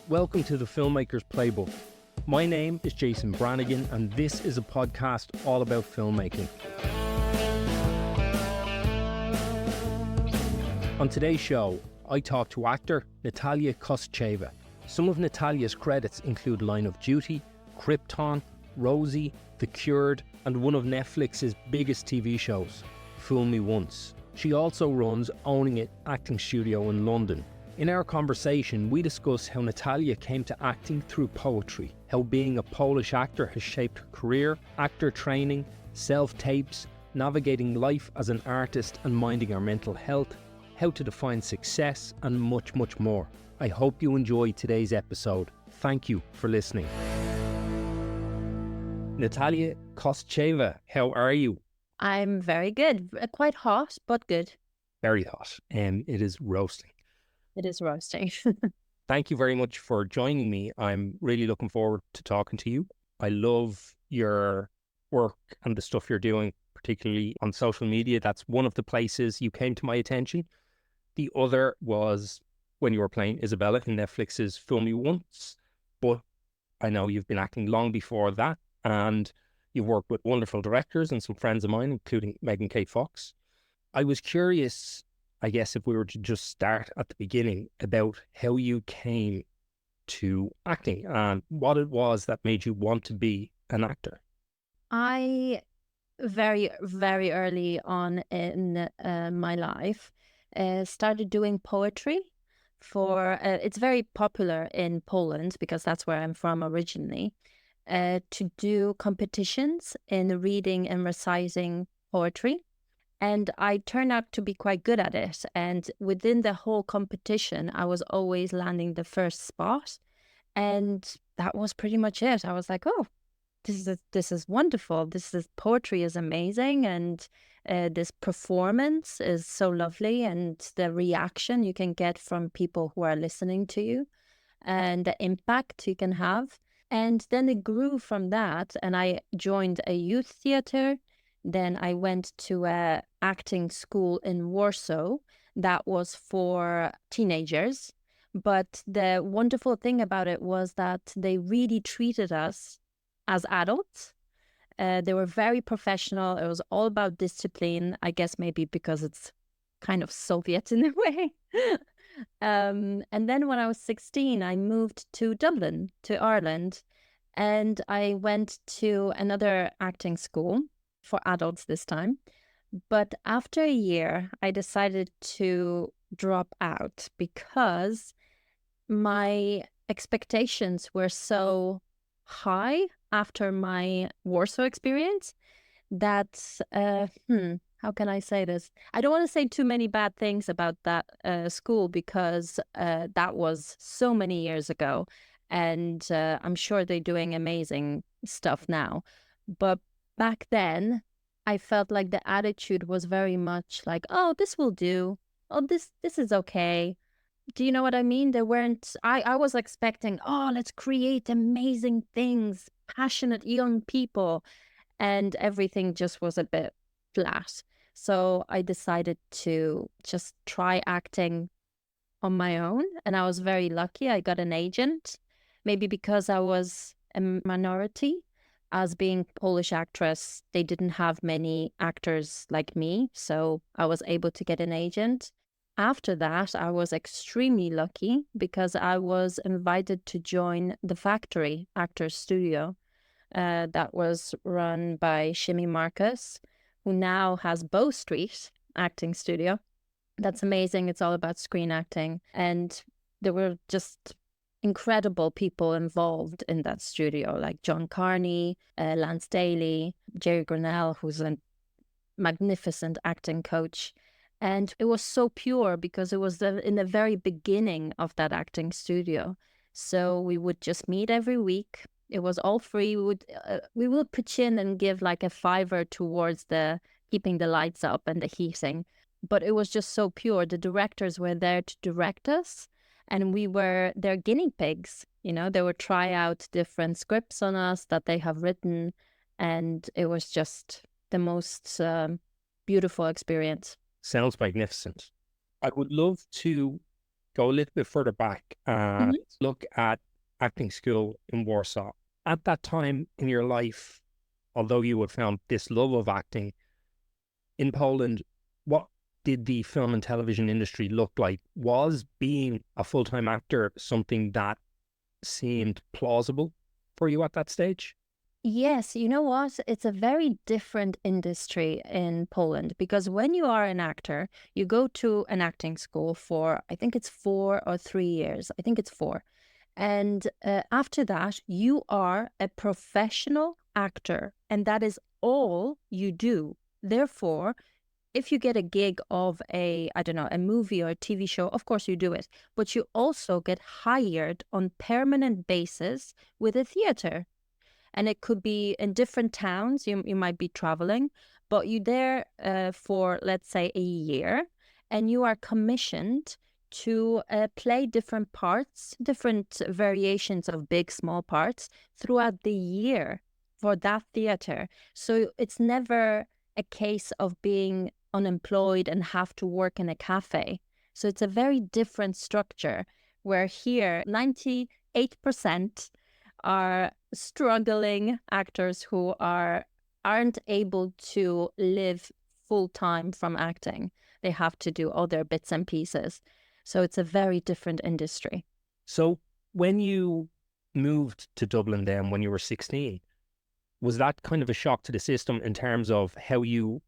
Welcome to the Filmmaker's Playbook. My name is Jason Branagan, and this is a podcast all about filmmaking. On today's show, I talk to actor Natalia Kostrzewa. Some of Natalia's credits include Line of Duty, Krypton, Rosie, The Cured, and one of Netflix's biggest TV shows, Fool Me Once. She also runs Owning It acting studio in London. In our conversation, we discuss how Natalia came to acting through poetry, how being a Polish actor has shaped her career, actor training, self-tapes, navigating life as an artist and minding our mental health, how to define success, and much, much more. I hope you enjoy today's episode. Thank you for listening. Natalia Kostrzewa, how are you? I'm very good. Quite hot, but good. Very hot. It is roasting. It is roasting. Thank you very much for joining me. I'm really looking forward to talking to you. I love your work and the stuff you're doing, particularly on social media. That's one of the places you came to my attention. The other was when you were playing Isabella in Netflix's Fool Me Once. But I know you've been acting long before that, and you've worked with wonderful directors and some friends of mine, including Megan K. Fox. I was curious, I guess, if we were to just start at the beginning about how you came to acting and what it was that made you want to be an actor. I, very, very early on in my life, started doing poetry for, it's very popular in Poland because that's where I'm from originally, to do competitions in reading and reciting poetry. And I turned out to be quite good at it. And within the whole competition, I was always landing the first spot. And that was pretty much it. I was like, oh, this is wonderful. Poetry is amazing. And this performance is so lovely. And the reaction you can get from people who are listening to you and the impact you can have. And then it grew from that. And I joined a youth theater. Then I went to a acting school in Warsaw that was for teenagers. But the wonderful thing about it was that they really treated us as adults. They were very professional. It was all about discipline, I guess maybe because it's kind of Soviet in a way. And then when I was 16, I moved to Dublin, to Ireland. And I went to another acting school for adults this time. But after a year, I decided to drop out because my expectations were so high after my Warsaw experience that, how can I say this? I don't want to say too many bad things about that school because that was so many years ago. And I'm sure they're doing amazing stuff now. But back then, I felt like the attitude was very much like, oh, this will do. Oh, this is okay. Do you know what I mean? They weren't, I was expecting, oh, let's create amazing things, passionate young people. And everything just was a bit flat. So I decided to just try acting on my own. And I was very lucky. I got an agent, maybe because I was a minority. As being Polish actress, they didn't have many actors like me, so I was able to get an agent. After that, I was extremely lucky because I was invited to join the Factory Actors Studio that was run by Shimi Marcus, who now has Bow Street Acting Studio. That's amazing. It's all about screen acting. And there were just incredible people involved in that studio, like John Carney, Lance Daly, Jerry Grinnell, who's a magnificent acting coach. And it was so pure because it was in the very beginning of that acting studio. So we would just meet every week. It was all free. We would pitch in and give like a $5 towards the keeping the lights up and the heating. But it was just so pure. The directors were there to direct us. And we were their guinea pigs, they would try out different scripts on us that they have written. And it was just the most beautiful experience. Sounds magnificent. I would love to go a little bit further back and Mhm. look at acting school in Warsaw. At that time in your life, although you had found this love of acting in Poland, what did the film and television industry look like? Was being a full-time actor something that seemed plausible for you at that stage? Yes, you know what? It's a very different industry in Poland because when you are an actor, you go to an acting school for, I think it's 4 or 3 years. I think it's 4. And after that, you are a professional actor, and that is all you do. Therefore, if you get a gig of a, I don't know, a movie or a TV show, of course you do it, but you also get hired on permanent basis with a theater. And it could be in different towns. You might be traveling, but you're there for, let's say, a year, and you are commissioned to play different parts, different variations of big, small parts throughout the year for that theater. So it's never a case of being unemployed and have to work in a cafe. So it's a very different structure where here 98% are struggling actors who aren't able to live full time from acting. They have to do other bits and pieces. So it's a very different industry. So when you moved to Dublin then when you were 16, was that kind of a shock to the system in terms of how you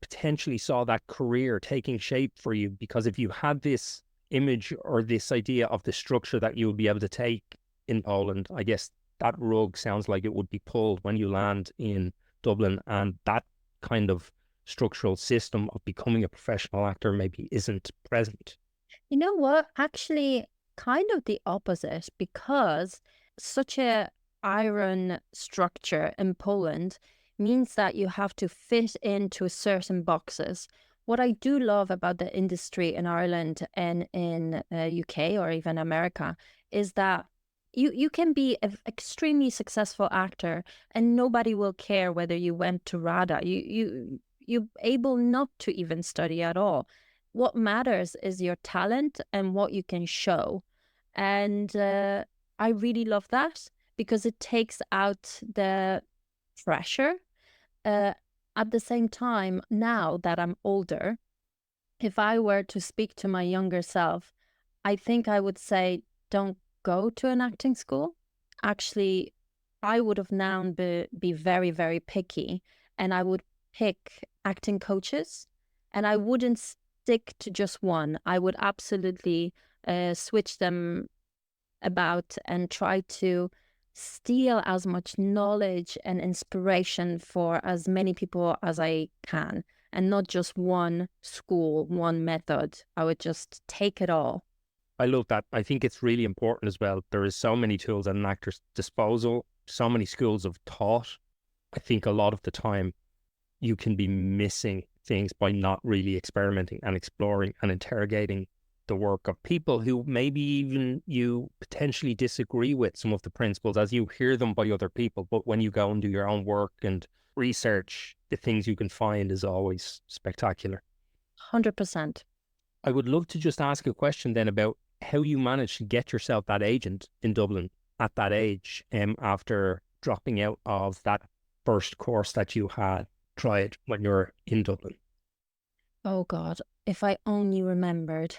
potentially saw that career taking shape for you? Because if you had this image or this idea of the structure that you would be able to take in Poland, I guess that rug sounds like it would be pulled when you land in Dublin, and that kind of structural system of becoming a professional actor maybe isn't present. You know what? Actually, kind of the opposite, because such a iron structure in Poland means that you have to fit into certain boxes. What I do love about the industry in Ireland and in UK or even America is that you can be an extremely successful actor and nobody will care whether you went to RADA. You're able not to even study at all. What matters is your talent and what you can show. And I really love that because it takes out the pressure. Uh, at the same time, now that I'm older, if I were to speak to my younger self, I think I would say, don't go to an acting school. Actually, I would have now be very, very picky and I would pick acting coaches and I wouldn't stick to just one. I would absolutely switch them about and try to steal as much knowledge and inspiration for as many people as I can, and not just one school, one method. I would just take it all. I love that. I think it's really important as well. There is so many tools at an actor's disposal, so many schools of thought. I think a lot of the time you can be missing things by not really experimenting and exploring and interrogating the work of people who maybe even you potentially disagree with some of the principles as you hear them by other people. But when you go and do your own work and research, the things you can find is always spectacular. 100%. I would love to just ask a question then about how you managed to get yourself that agent in Dublin at that age, after dropping out of that first course that you had tried when you were in Dublin. Oh God, if I only remembered.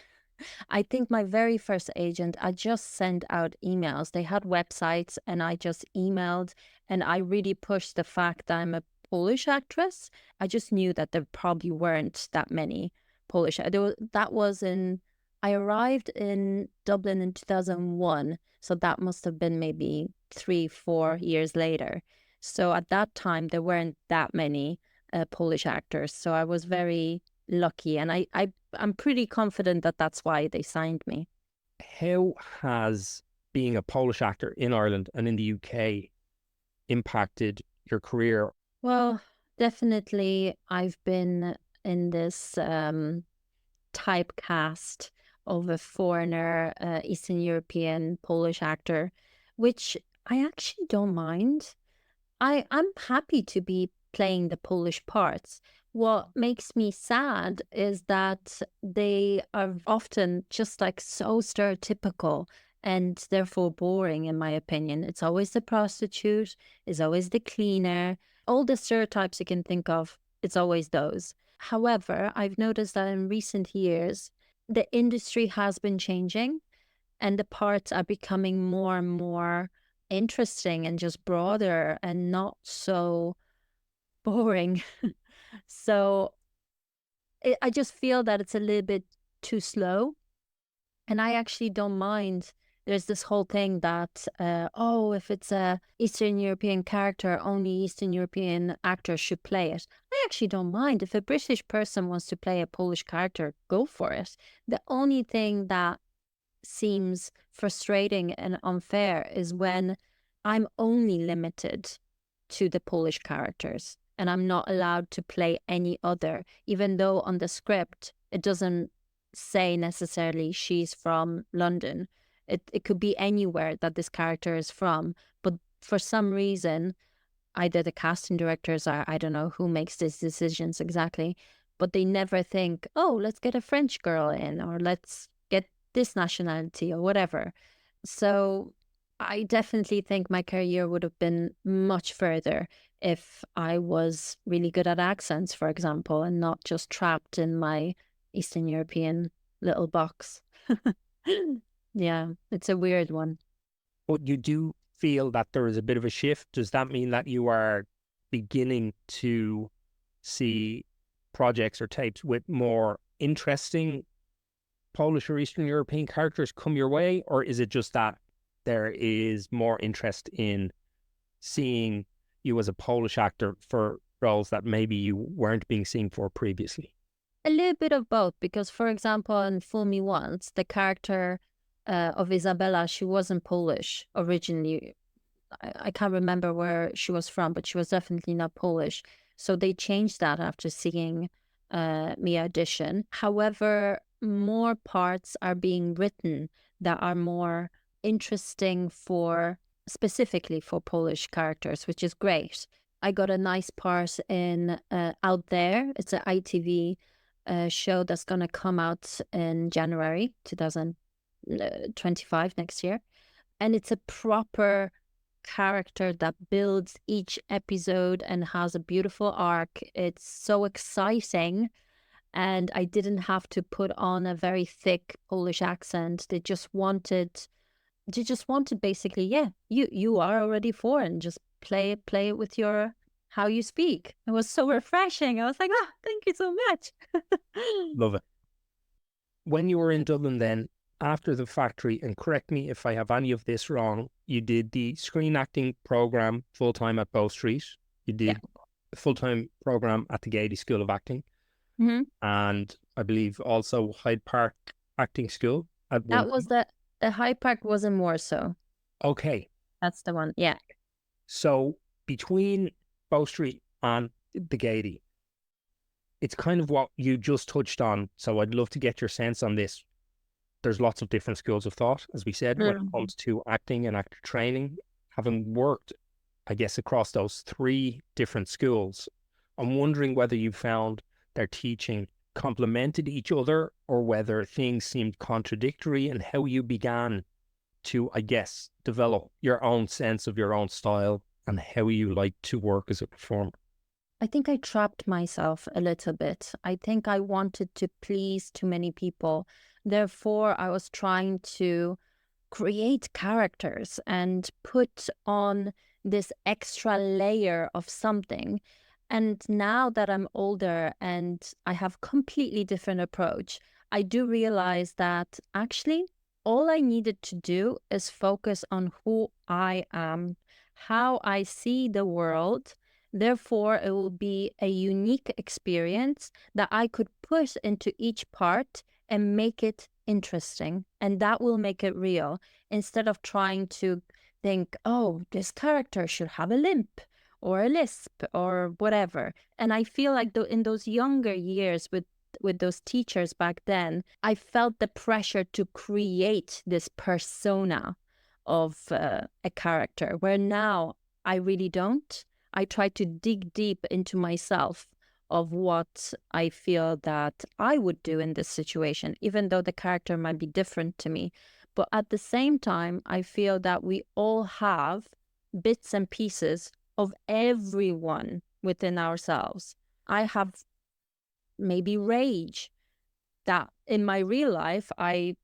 I think my very first agent, I just sent out emails. They had websites and I just emailed and I really pushed the fact that I'm a Polish actress. I just knew that there probably weren't that many Polish. That was in, I arrived in Dublin in 2001. So that must have been maybe 3, 4 years later. So at that time, there weren't that many Polish actors. So I was very lucky. And I'm pretty confident that that's why they signed me. How has being a Polish actor in Ireland and in the UK impacted your career? Well, definitely I've been in this typecast of a foreigner, Eastern European Polish actor, which I actually don't mind. I'm happy to be playing the Polish parts. What makes me sad is that they are often just like so stereotypical and therefore boring, in my opinion. It's always the prostitute, it's always the cleaner, all the stereotypes you can think of, it's always those. However, I've noticed that in recent years, the industry has been changing and the parts are becoming more and more interesting and just broader and not so boring. So I just feel that it's a little bit too slow. And I actually don't mind. There's this whole thing that, oh, if it's a Eastern European character, only Eastern European actors should play it. I actually don't mind. If a British person wants to play a Polish character, go for it. The only thing that seems frustrating and unfair is when I'm only limited to the Polish characters and I'm not allowed to play any other, even though on the script it doesn't say necessarily she's from London. It could be anywhere that this character is from, but for some reason, either the casting directors or I don't know who makes these decisions exactly, but they never think, oh, let's get a French girl in or let's get this nationality or whatever. So I definitely think my career would have been much further if I was really good at accents, for example, and not just trapped in my Eastern European little box. Yeah, it's a weird one. But you do feel that there is a bit of a shift. Does that mean that you are beginning to see projects or tapes with more interesting Polish or Eastern European characters come your way? Or is it just that there is more interest in seeing you as a Polish actor for roles that maybe you weren't being seen for previously? A little bit of both, because, for example, in Fool Me Once, the character of Isabella, she wasn't Polish originally. I can't remember where she was from, but she was definitely not Polish. So they changed that after seeing me audition. However, more parts are being written that are more interesting for specifically for Polish characters, which is great. I got a nice part in Out There. It's an ITV show that's going to come out in January 2025 next year. And it's a proper character that builds each episode and has a beautiful arc. It's so exciting. And I didn't have to put on a very thick Polish accent. They just wanted basically, yeah, you are already foreign. Just play it with your how you speak. It was so refreshing. I was like, oh, thank you so much. Love it. When you were in Dublin then, after the factory, and correct me if I have any of this wrong, you did the screen acting program full-time at Bow Street. You did a full-time program at the Gaiety School of Acting. Mm-hmm. And I believe also Hyde Park Acting School. That was the Hyde Park was in Warsaw. Okay. That's the one, yeah. So between Bow Street and the Gaiety, it's kind of what you just touched on. So I'd love to get your sense on this. There's lots of different schools of thought, as we said, when it comes to acting and actor training. Having worked, I guess, across those three different schools, I'm wondering whether you found their teaching complemented each other or whether things seemed contradictory, and how you began to, I guess, develop your own sense of your own style and how you like to work as a performer. I think I trapped myself a little bit. I think I wanted to please too many people. Therefore, I was trying to create characters and put on this extra layer of something. And now that I'm older and I have completely different approach, I do realize that actually all I needed to do is focus on who I am, how I see the world. Therefore, it will be a unique experience that I could put into each part and make it interesting. And that will make it real, instead of trying to think, oh, this character should have a limp or a lisp or whatever. And I feel like in those younger years with those teachers back then, I felt the pressure to create this persona of a character, where now I really don't. I try to dig deep into myself of what I feel that I would do in this situation, even though the character might be different to me. But at the same time, I feel that we all have bits and pieces of everyone within ourselves. I have maybe rage that in my real life, I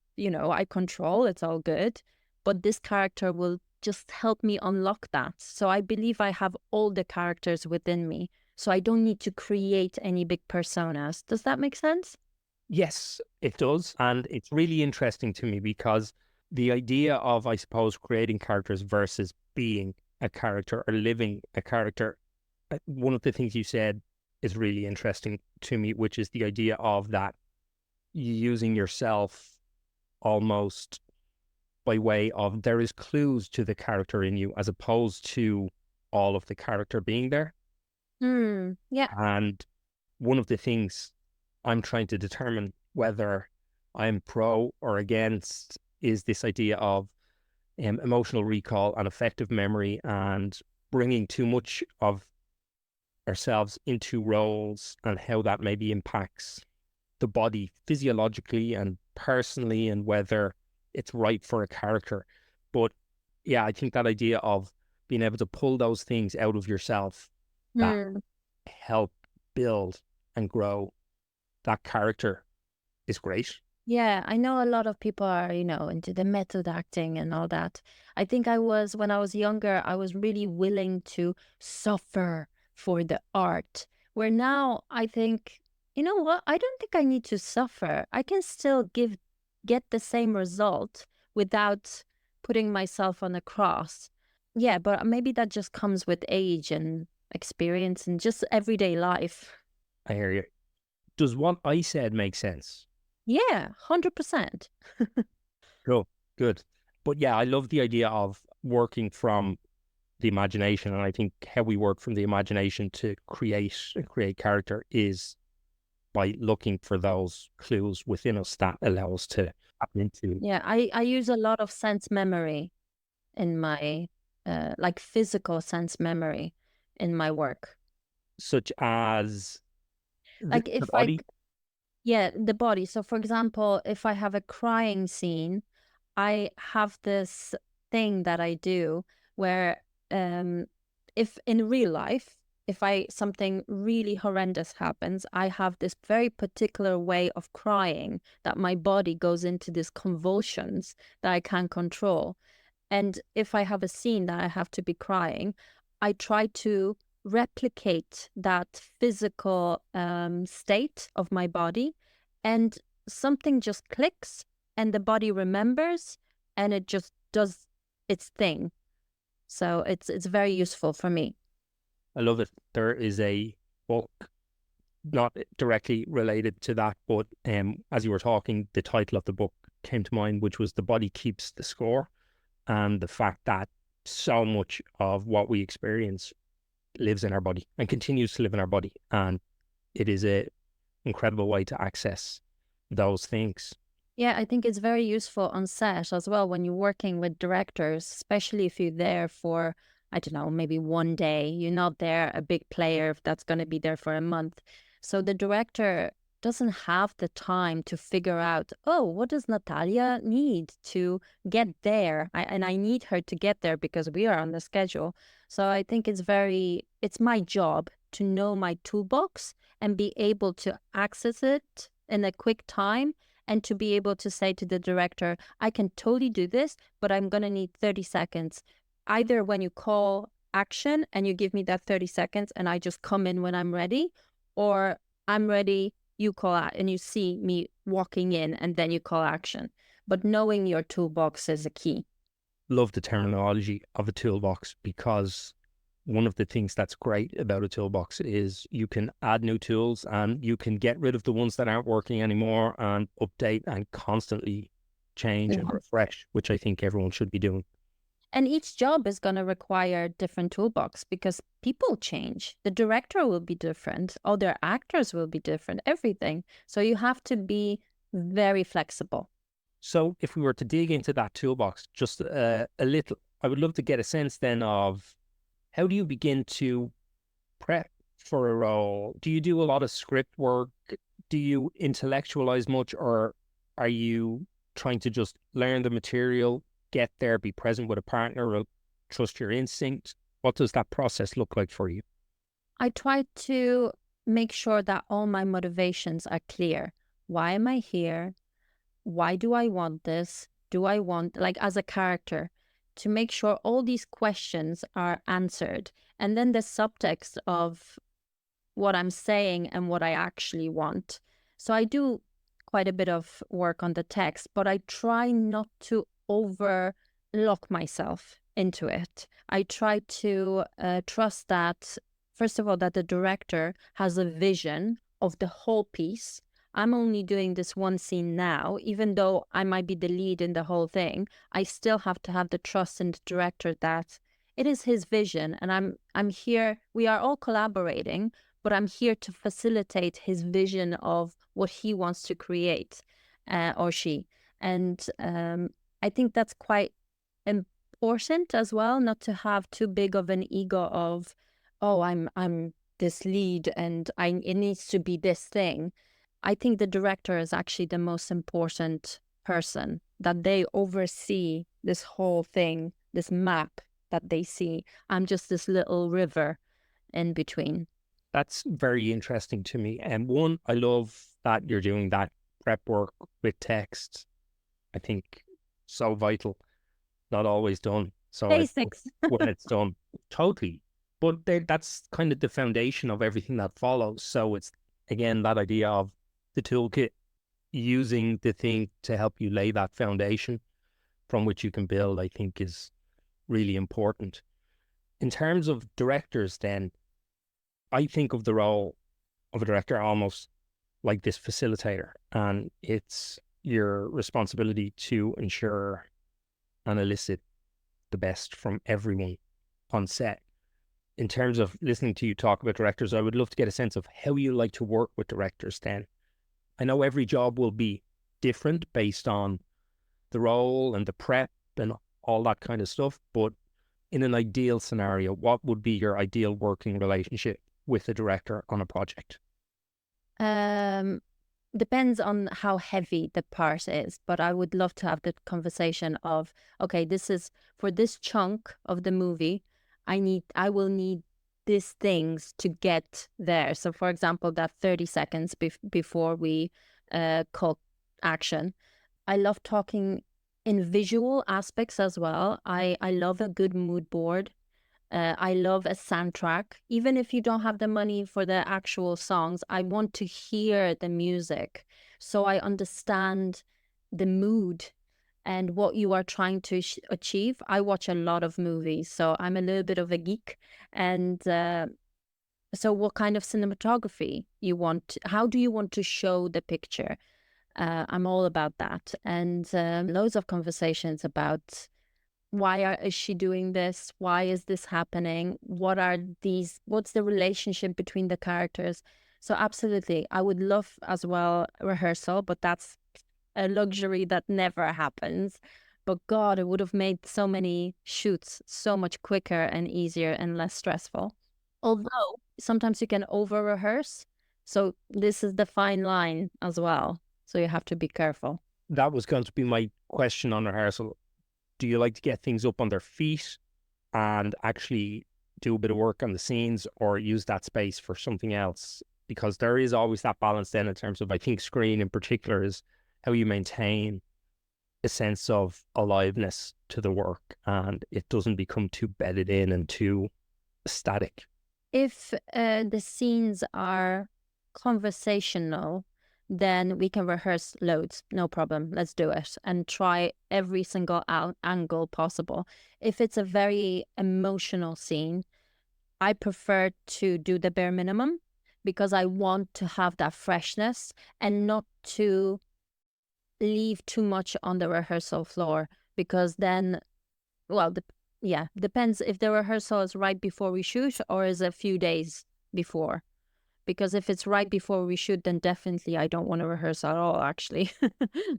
control, it's all good. But this character will just help me unlock that. So I believe I have all the characters within me. So I don't need to create any big personas. Does that make sense? Yes, it does. And it's really interesting to me because the idea of, I suppose, creating characters versus being a character or living a character, one of the things you said is really interesting to me, which is the idea of that using yourself almost by way of there is clues to the character in you as opposed to all of the character being there. Yeah. And one of the things I'm trying to determine whether I'm pro or against is this idea of emotional recall and effective memory and bringing too much of ourselves into roles and how that maybe impacts the body physiologically and personally and whether it's right for a character. But yeah, I think that idea of being able to pull those things out of yourself that Hmm. help build and grow that character is great. Yeah, I know a lot of people are, into the method acting and all that. I think when I was younger, I was really willing to suffer for the art. Where now I think, you know what? I don't think I need to suffer. I can still get the same result without putting myself on a cross. Yeah, but maybe that just comes with age and experience and just everyday life. I hear you. Does what I said make sense? Yeah, 100%. Cool. Good. But yeah, I love the idea of working from the imagination. And I think how we work from the imagination to create and create character is by looking for those clues within us that allow us to tap into, Yeah, I use a lot of sense memory in my like physical sense memory in my work. such as Like the if body. yeah, the body. So for example, if I have a crying scene, I have this thing that I do where if in real life, if I something really horrendous happens, I have this very particular way of crying that my body goes into these convulsions that I can't control. And if I have a scene that I have to be crying, I try to replicate that physical state of my body, and something just clicks, and the body remembers, and it just does its thing. So it's very useful for me. I love it. There is a book not directly related to that, but as you were talking, the title of the book came to mind, which was The Body Keeps the Score, and the fact that so much of what we experience lives in our body and continues to live in our body. And it is a incredible way to access those things. Yeah, I think it's very useful on set as well when you're working with directors, especially if you're there for, I don't know, maybe one day. You're not there a big player that's going to be there for a month. So the director doesn't have the time to figure out, oh, what does Natalia need to get there? And I need her to get there because we are on the schedule. So I think it's my job to know my toolbox and be able to access it in a quick time and to be able to say to the director, I can totally do this, but I'm going to need 30 seconds. Either when you call action and you give me that 30 seconds and I just come in when I'm ready, or I'm ready, you call out and you see me walking in and then you call action. But knowing your toolbox is a key. Love the terminology of a toolbox because one of the things that's great about a toolbox is you can add new tools and you can get rid of the ones that aren't working anymore and update and constantly change and refresh, which I think everyone should be doing. And each job is going to require different toolbox because people change. The director will be different. Other actors will be different. Everything. So you have to be very flexible. So if we were to dig into that toolbox just a little, I would love to get a sense then of how do you begin to prep for a role? Do you do a lot of script work? Do you intellectualize much, or are you trying to just learn the material, get there, be present with a partner, or trust your instinct? What does that process look like for you? I try to make sure that all my motivations are clear. Why am I here? Why do I want this? Do I want, like, as a character, to make sure all these questions are answered. And then the subtext of what I'm saying and what I actually want. So I do quite a bit of work on the text, but I try not to over lock myself into it. I try to trust that, first of all, that the director has a vision of the whole piece. I'm only doing this one scene now, even though I might be the lead in the whole thing. I still have to have the trust in the director that it is his vision, and I'm here. We are all collaborating, but I'm here to facilitate his vision of what he wants to create, or she. And I think that's quite important as well, not to have too big of an ego of, oh, I'm this lead and it needs to be this thing. I think the director is actually the most important person, that they oversee this whole thing, this map that they see. I'm just this little river in between. That's very interesting to me. And one, I love that you're doing that prep work with text. I think so vital, not always done. So Basics. when it's done, totally. But that's kind of the foundation of everything that follows. So it's, again, that idea of the toolkit, using the thing to help you lay that foundation from which you can build, I think is really important. In terms of directors then, I think of the role of a director almost like this facilitator, and it's your responsibility to ensure and elicit the best from everyone on set. In terms of listening to you talk about directors, I would love to get a sense of how you like to work with directors then. I know every job will be different based on the role and the prep and all that kind of stuff, but in an ideal scenario, what would be your ideal working relationship with the director on a project? Depends on how heavy the part is, but I would love to have the conversation of, okay, this is for this chunk of the movie, I will need these things to get there. So for example, that 30 seconds before we call action, I love talking in visual aspects as well. I love a good mood board. I love a soundtrack. Even if you don't have the money for the actual songs, I want to hear the music so I understand the mood and what you are trying to achieve. I watch a lot of movies, so I'm a little bit of a geek. And so what kind of cinematography you want? How do you want to show the picture? I'm all about that. And loads of conversations about is she doing this? Why is this happening? What's the relationship between the characters? So absolutely, I would love as well rehearsal, but that's a luxury that never happens. But God, it would have made so many shoots so much quicker and easier and less stressful. Although sometimes you can over rehearse. So this is the fine line as well. So you have to be careful. That was going to be my question on rehearsal. Do you like to get things up on their feet and actually do a bit of work on the scenes, or use that space for something else? Because there is always that balance then in terms of, I think screen in particular is how you maintain a sense of aliveness to the work and it doesn't become too bedded in and too static. If the scenes are conversational, then we can rehearse loads, no problem. Let's do it and try every single angle possible. If it's a very emotional scene, I prefer to do the bare minimum because I want to have that freshness and not to leave too much on the rehearsal floor, because then, well, depends if the rehearsal is right before we shoot or is a few days before. Because if it's right before we shoot, then definitely I don't want to rehearse at all, actually.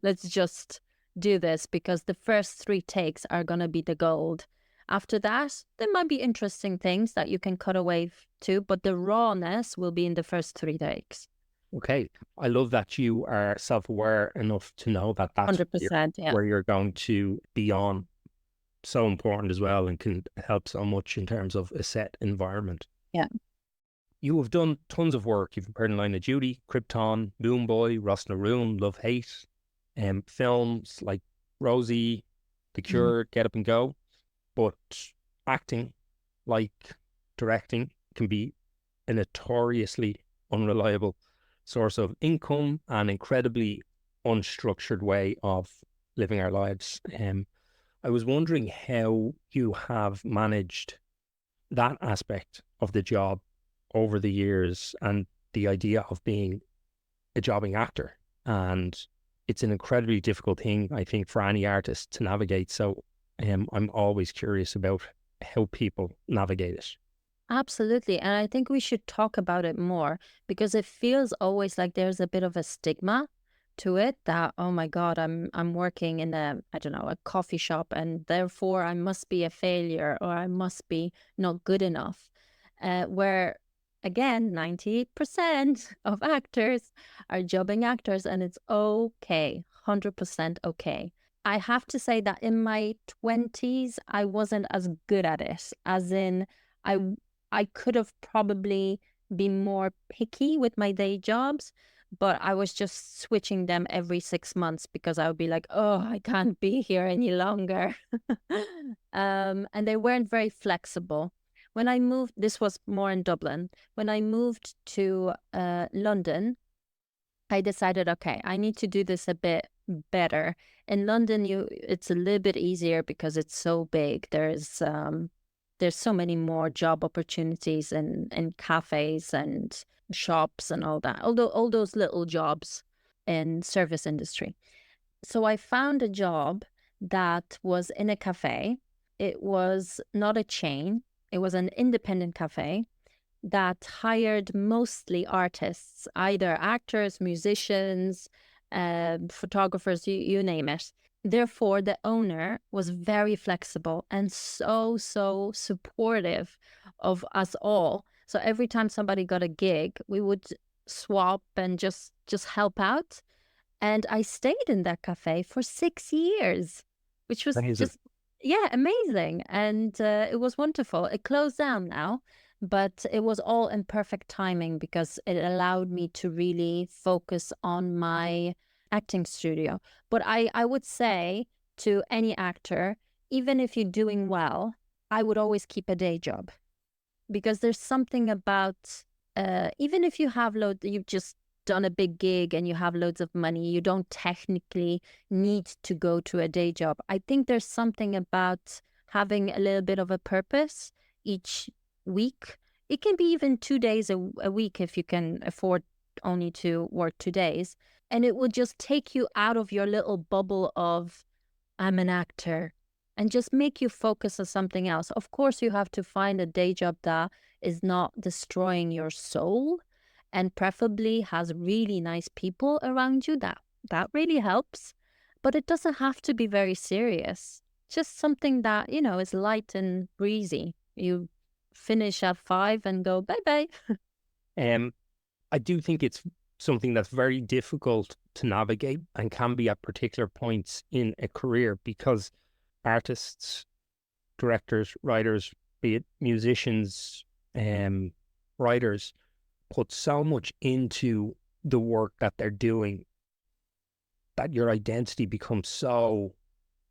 Let's just do this, because the first 3 takes are going to be the gold. After that, there might be interesting things that you can cut away to, but the rawness will be in the first 3 takes. Okay. I love that you are self-aware enough to know that that's 100%. Yeah. where you're going to be on. So important as well, and can help so much in terms of a set environment. Yeah. You have done tons of work. You've appeared in Line of Duty, Krypton, Moon Boy, Ross na Room, Love Hate, films like Rosie, The Mhm. Cure, Get Up and Go. But acting, like directing, can be a notoriously unreliable source of income and incredibly unstructured way of living our lives. I was wondering how you have managed that aspect of the job over the years, and the idea of being a jobbing actor. And it's an incredibly difficult thing, I think, for any artist to navigate. So I'm always curious about how people navigate it. Absolutely. And I think we should talk about it more because it feels always like there's a bit of a stigma to it that, oh my God, I'm working in a, I don't know, a coffee shop and therefore I must be a failure or I must be not good enough. Where again, 98% of actors are jobbing actors and it's okay, 100% okay. I have to say that in my 20s, I wasn't as good at it, as in, I I could have probably been more picky with my day jobs, but I was just switching them every 6 months because I would be like, oh, I can't be here any longer. And they weren't very flexible. When I moved, this was more in Dublin. When I moved to London, I decided, okay, I need to do this a bit better. In London, it's a little bit easier because it's so big. There's so many more job opportunities in cafes and shops and all that. Although all those little jobs in service industry. So I found a job that was in a cafe. It was not a chain. It was an independent cafe that hired mostly artists, either actors, musicians, photographers, you name it. Therefore, the owner was very flexible and so supportive of us all. So every time somebody got a gig, we would swap and just help out. And I stayed in that cafe for 6 years, which was Amazing. just, yeah, amazing. And it was wonderful. It closed down now, but it was all in perfect timing because it allowed me to really focus on my acting studio. But I would say to any actor, even if you're doing well, I would always keep a day job because there's something about even if you have you've just done a big gig and you have loads of money, you don't technically need to go to a day job. I think there's something about having a little bit of a purpose each week. It can be even 2 days a week if you can afford only to work 2 days. And it will just take you out of your little bubble of, I'm an actor, and just make you focus on something else. Of course, you have to find a day job that is not destroying your soul and preferably has really nice people around you. That really helps. But it doesn't have to be very serious. Just something that, is light and breezy. You finish at 5 and go bye-bye. I do think it's something that's very difficult to navigate and can be at particular points in a career, because artists, directors, writers, be it musicians, writers, put so much into the work that they're doing that your identity becomes so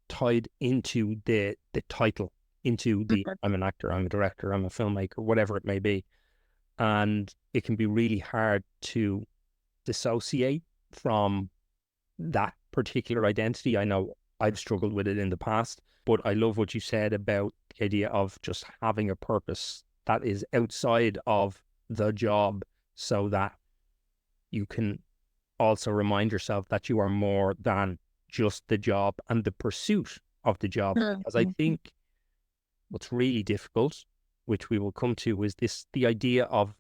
tied into the title, into the I'm an actor, I'm a director, I'm a filmmaker, whatever it may be. And it can be really hard to dissociate from that particular identity. I know I've struggled with it in the past, but I love what you said about the idea of just having a purpose that is outside of the job, so that you can also remind yourself that you are more than just the job and the pursuit of the job. Because I think what's really difficult, which we will come to, is the idea of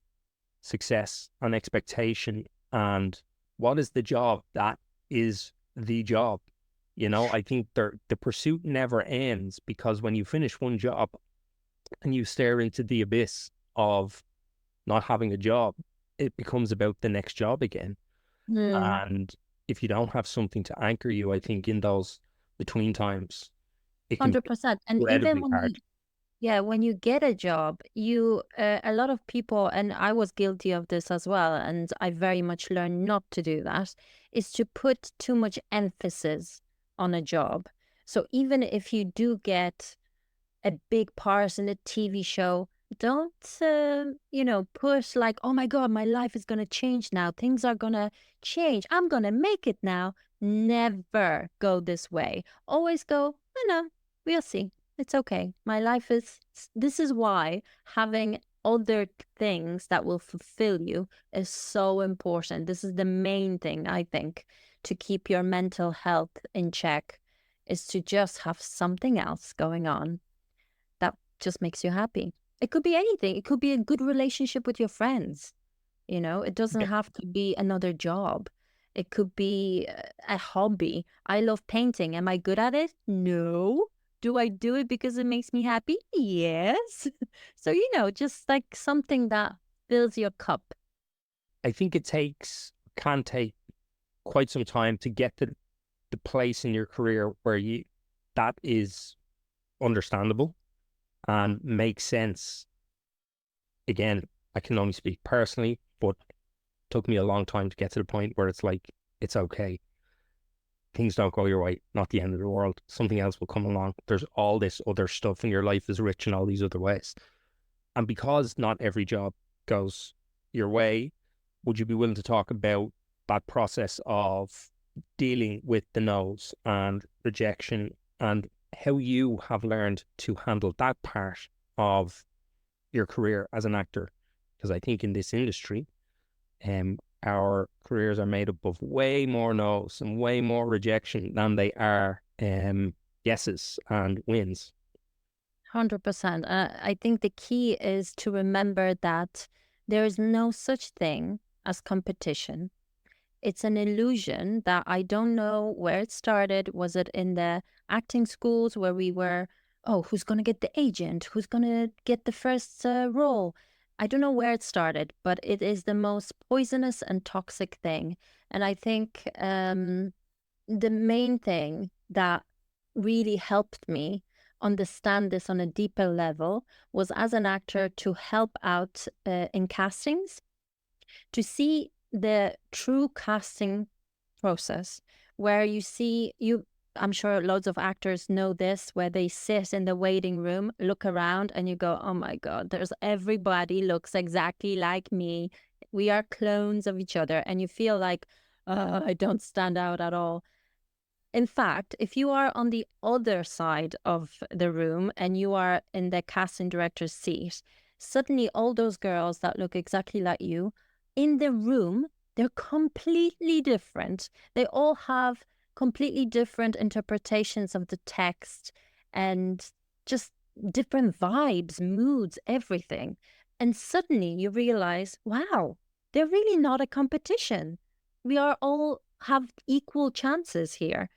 success and expectation, and what is the job that is the job. You know, I think the pursuit never ends, because when you finish one job and you stare into the abyss of not having a job, it becomes about the next job again. Mm, And if you don't have something to anchor you, I think in those between times, it can be 100%. And even incredibly when hard. yeah, when you get a job, a lot of people, and I was guilty of this as well, and I very much learned not to do that, is to put too much emphasis on a job. So even if you do get a big part in a TV show, don't, push like, oh my God, my life is going to change now. Things are going to change. I'm going to make it now. Never go this way. Always go, no, we'll see. It's okay. My life this is why having other things that will fulfill you is so important. This is the main thing, I think, to keep your mental health in check, is to just have something else going on that just makes you happy. It could be anything. It could be a good relationship with your friends. It doesn't Yeah, have to be another job. It could be a hobby. I love painting. Am I good at it? No. Do I do it because it makes me happy? Yes. So, just like something that fills your cup. I think can take quite some time to get to the place in your career where that is understandable and makes sense. Again, I can only speak personally, but it took me a long time to get to the point where it's like, it's okay. Things don't go your way, not the end of the world. Something else will come along. There's all this other stuff, and your life is rich in all these other ways. And because not every job goes your way, would you be willing to talk about that process of dealing with the no's and rejection, and how you have learned to handle that part of your career as an actor? Because I think in this industry, our careers are made up of way more no's and way more rejection than they are yeses and wins. 100%. I think the key is to remember that there is no such thing as competition. It's an illusion that I don't know where it started. Was it in the acting schools where we were, oh, who's going to get the agent? Who's going to get the first role? I don't know where it started, but it is the most poisonous and toxic thing. And I think the main thing that really helped me understand this on a deeper level was, as an actor, to help out in castings, to see the true casting process, where you see you I'm sure loads of actors know this, where they sit in the waiting room, look around, and you go, oh my God, there's everybody looks exactly like me. We are clones of each other. And you feel like, I don't stand out at all. In fact, if you are on the other side of the room and you are in the casting director's seat, suddenly all those girls that look exactly like you in the room, they're completely different. They all have completely different interpretations of the text and just different vibes, moods, everything. And suddenly you realize, wow, they're really not a competition. We are all have equal chances here.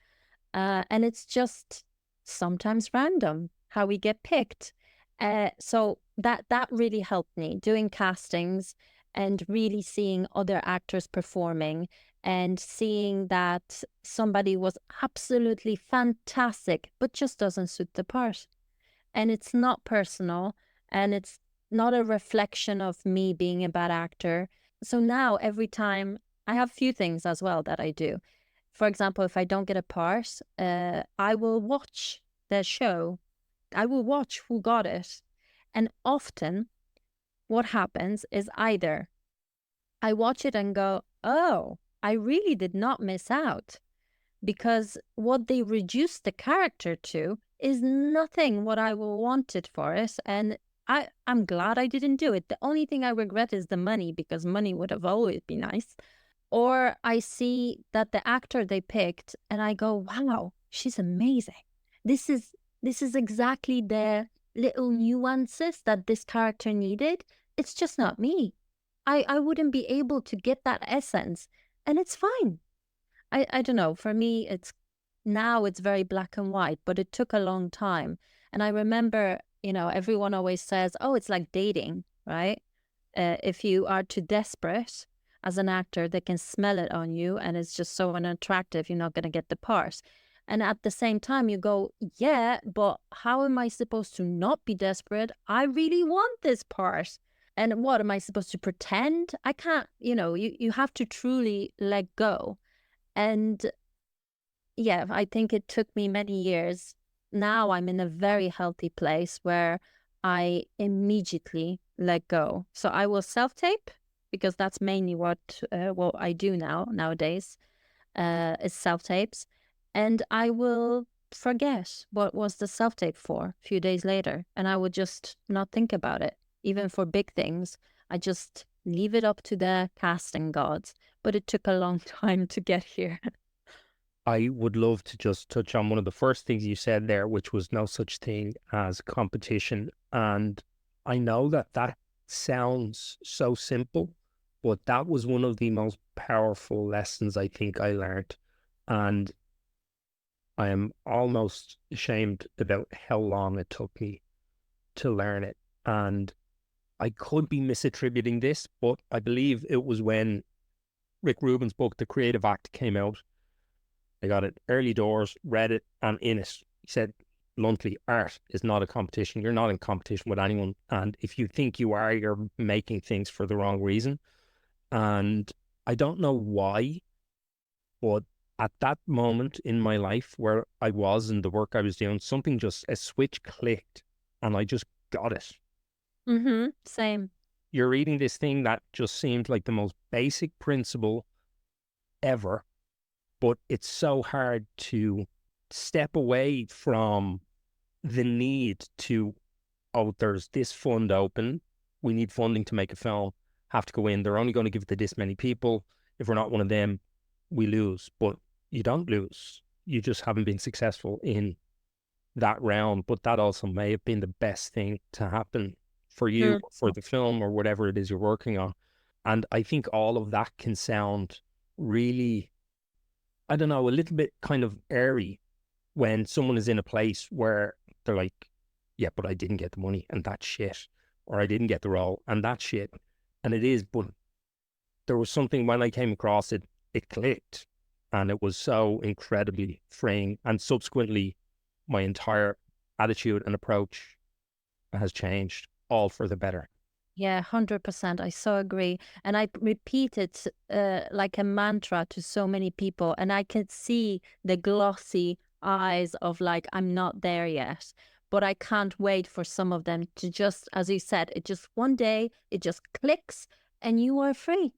And it's just sometimes random how we get picked. So that really helped me doing castings and really seeing other actors performing and seeing that somebody was absolutely fantastic, but just doesn't suit the part. And it's not personal, and it's not a reflection of me being a bad actor. So now every time I have few things as well that I do. For example, if I don't get a part, I will watch the show. I will watch who got it. And often what happens is either I watch it and go, oh, I really did not miss out, because what they reduced the character to is nothing what I will want it for it. And I'm glad I didn't do it. The only thing I regret is the money, because money would have always been nice. Or I see that the actor they picked and I go, wow, she's amazing. This is exactly the little nuances that this character needed. It's just not me. I wouldn't be able to get that essence. And it's fine. I don't know. For me, it's Now it's very black and white, but it took a long time. And I remember, everyone always says, oh, it's like dating, right? If you are too desperate as an actor, they can smell it on you and it's just so unattractive, you're not going to get the part. And at the same time, you go, yeah, but how am I supposed to not be desperate? I really want this part. And what am I supposed to pretend? I can't, you have to truly let go. And yeah, I think it took me many years. Now I'm in a very healthy place where I immediately let go. So I will self-tape because that's mainly what I do nowadays is self-tapes. And I will forget what was the self-tape for a few days later. And I would just not think about it. Even for big things, I just leave it up to the casting gods. But it took a long time to get here. I would love to just touch on one of the first things you said there, which was no such thing as competition. And I know that that sounds so simple, but that was one of the most powerful lessons I think I learned. And I am almost ashamed about how long it took me to learn it. And I could be misattributing this, but I believe it was when Rick Rubin's book, The Creative Act, came out. I got it early doors, read it, and in it, he said bluntly, art is not a competition. You're not in competition with anyone. And if you think you are, you're making things for the wrong reason. And I don't know why, but at that moment in my life where I was and the work I was doing, something just, a switch clicked and I just got it. Mm-hmm. Same. You're reading this thing that just seemed like the most basic principle ever, but it's so hard to step away from the need to, oh, there's this fund open. We need funding to make a film. Have to go in. They're only going to give it to this many people. If we're not one of them, we lose. But you don't lose. You just haven't been successful in that round. But that also may have been the best thing to happen for you, for the film, or whatever it is you're working on. And I think all of that can sound really, I don't know, a little bit kind of airy when someone is in a place where they're like, yeah, but I didn't get the money and that's shit. Or I didn't get the role and that's shit. And it is, but there was something when I came across it, it clicked. And it was so incredibly freeing. And subsequently, my entire attitude and approach has changed, all for the better. Yeah, 100%. I so agree. And I repeat it like a mantra to so many people. And I can see the glossy eyes of like, I'm not there yet. But I can't wait for some of them to just, as you said, it just one day, it just clicks and you are free.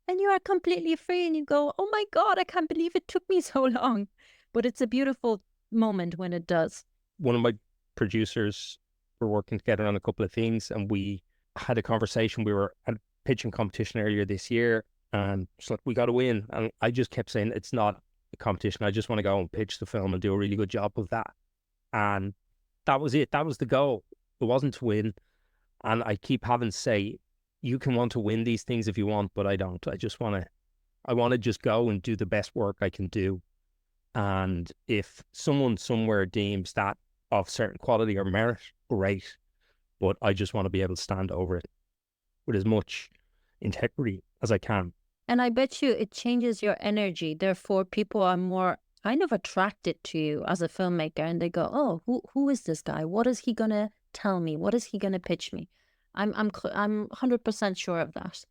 And you are completely free and you go, oh my God, I can't believe it took me so long. But it's a beautiful moment when it does. One of my producers, were working together on a couple of things and we had a conversation. We were at a pitching competition earlier this year and it's like, we got to win. And I just kept saying, it's not a competition. I just want to go and pitch the film and do a really good job of that. And that was it. That was the goal. It wasn't to win. And I keep having to say, you can want to win these things if you want, but I don't. I want to just go and do the best work I can do. And if someone somewhere deems that of certain quality or merit, great. But I just want to be able to stand over it with as much integrity as I can. And I bet you it changes your energy. Therefore, people are more kind of attracted to you as a filmmaker and they go, oh, who is this guy? What is he going to tell me? What is he going to pitch me? I'm 100% sure of that.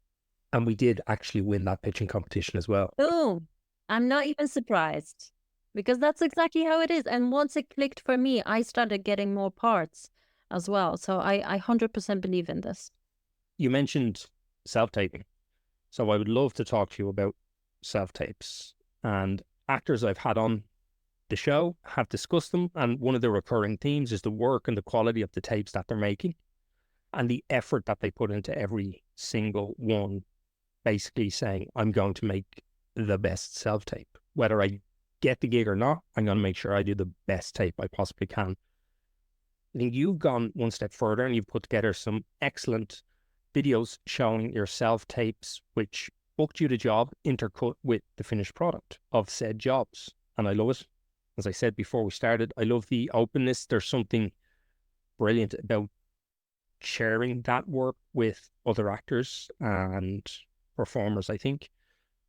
And we did actually win that pitching competition as well. Oh, I'm not even surprised because that's exactly how it is. And once it clicked for me, I started getting more parts as well. So I 100% believe in this. You mentioned self-taping. So I would love to talk to you about self-tapes. And actors I've had on the show have discussed them. And one of the recurring themes is the work and the quality of the tapes that they're making and the effort that they put into every single one, basically saying, I'm going to make the best self-tape. Whether I get the gig or not, I'm going to make sure I do the best tape I possibly can. I think you've gone one step further and you've put together some excellent videos showing your self-tapes, which booked you the job intercut with the finished product of said jobs. And I love it. As I said before we started, I love the openness. There's something brilliant about sharing that work with other actors and performers, I think.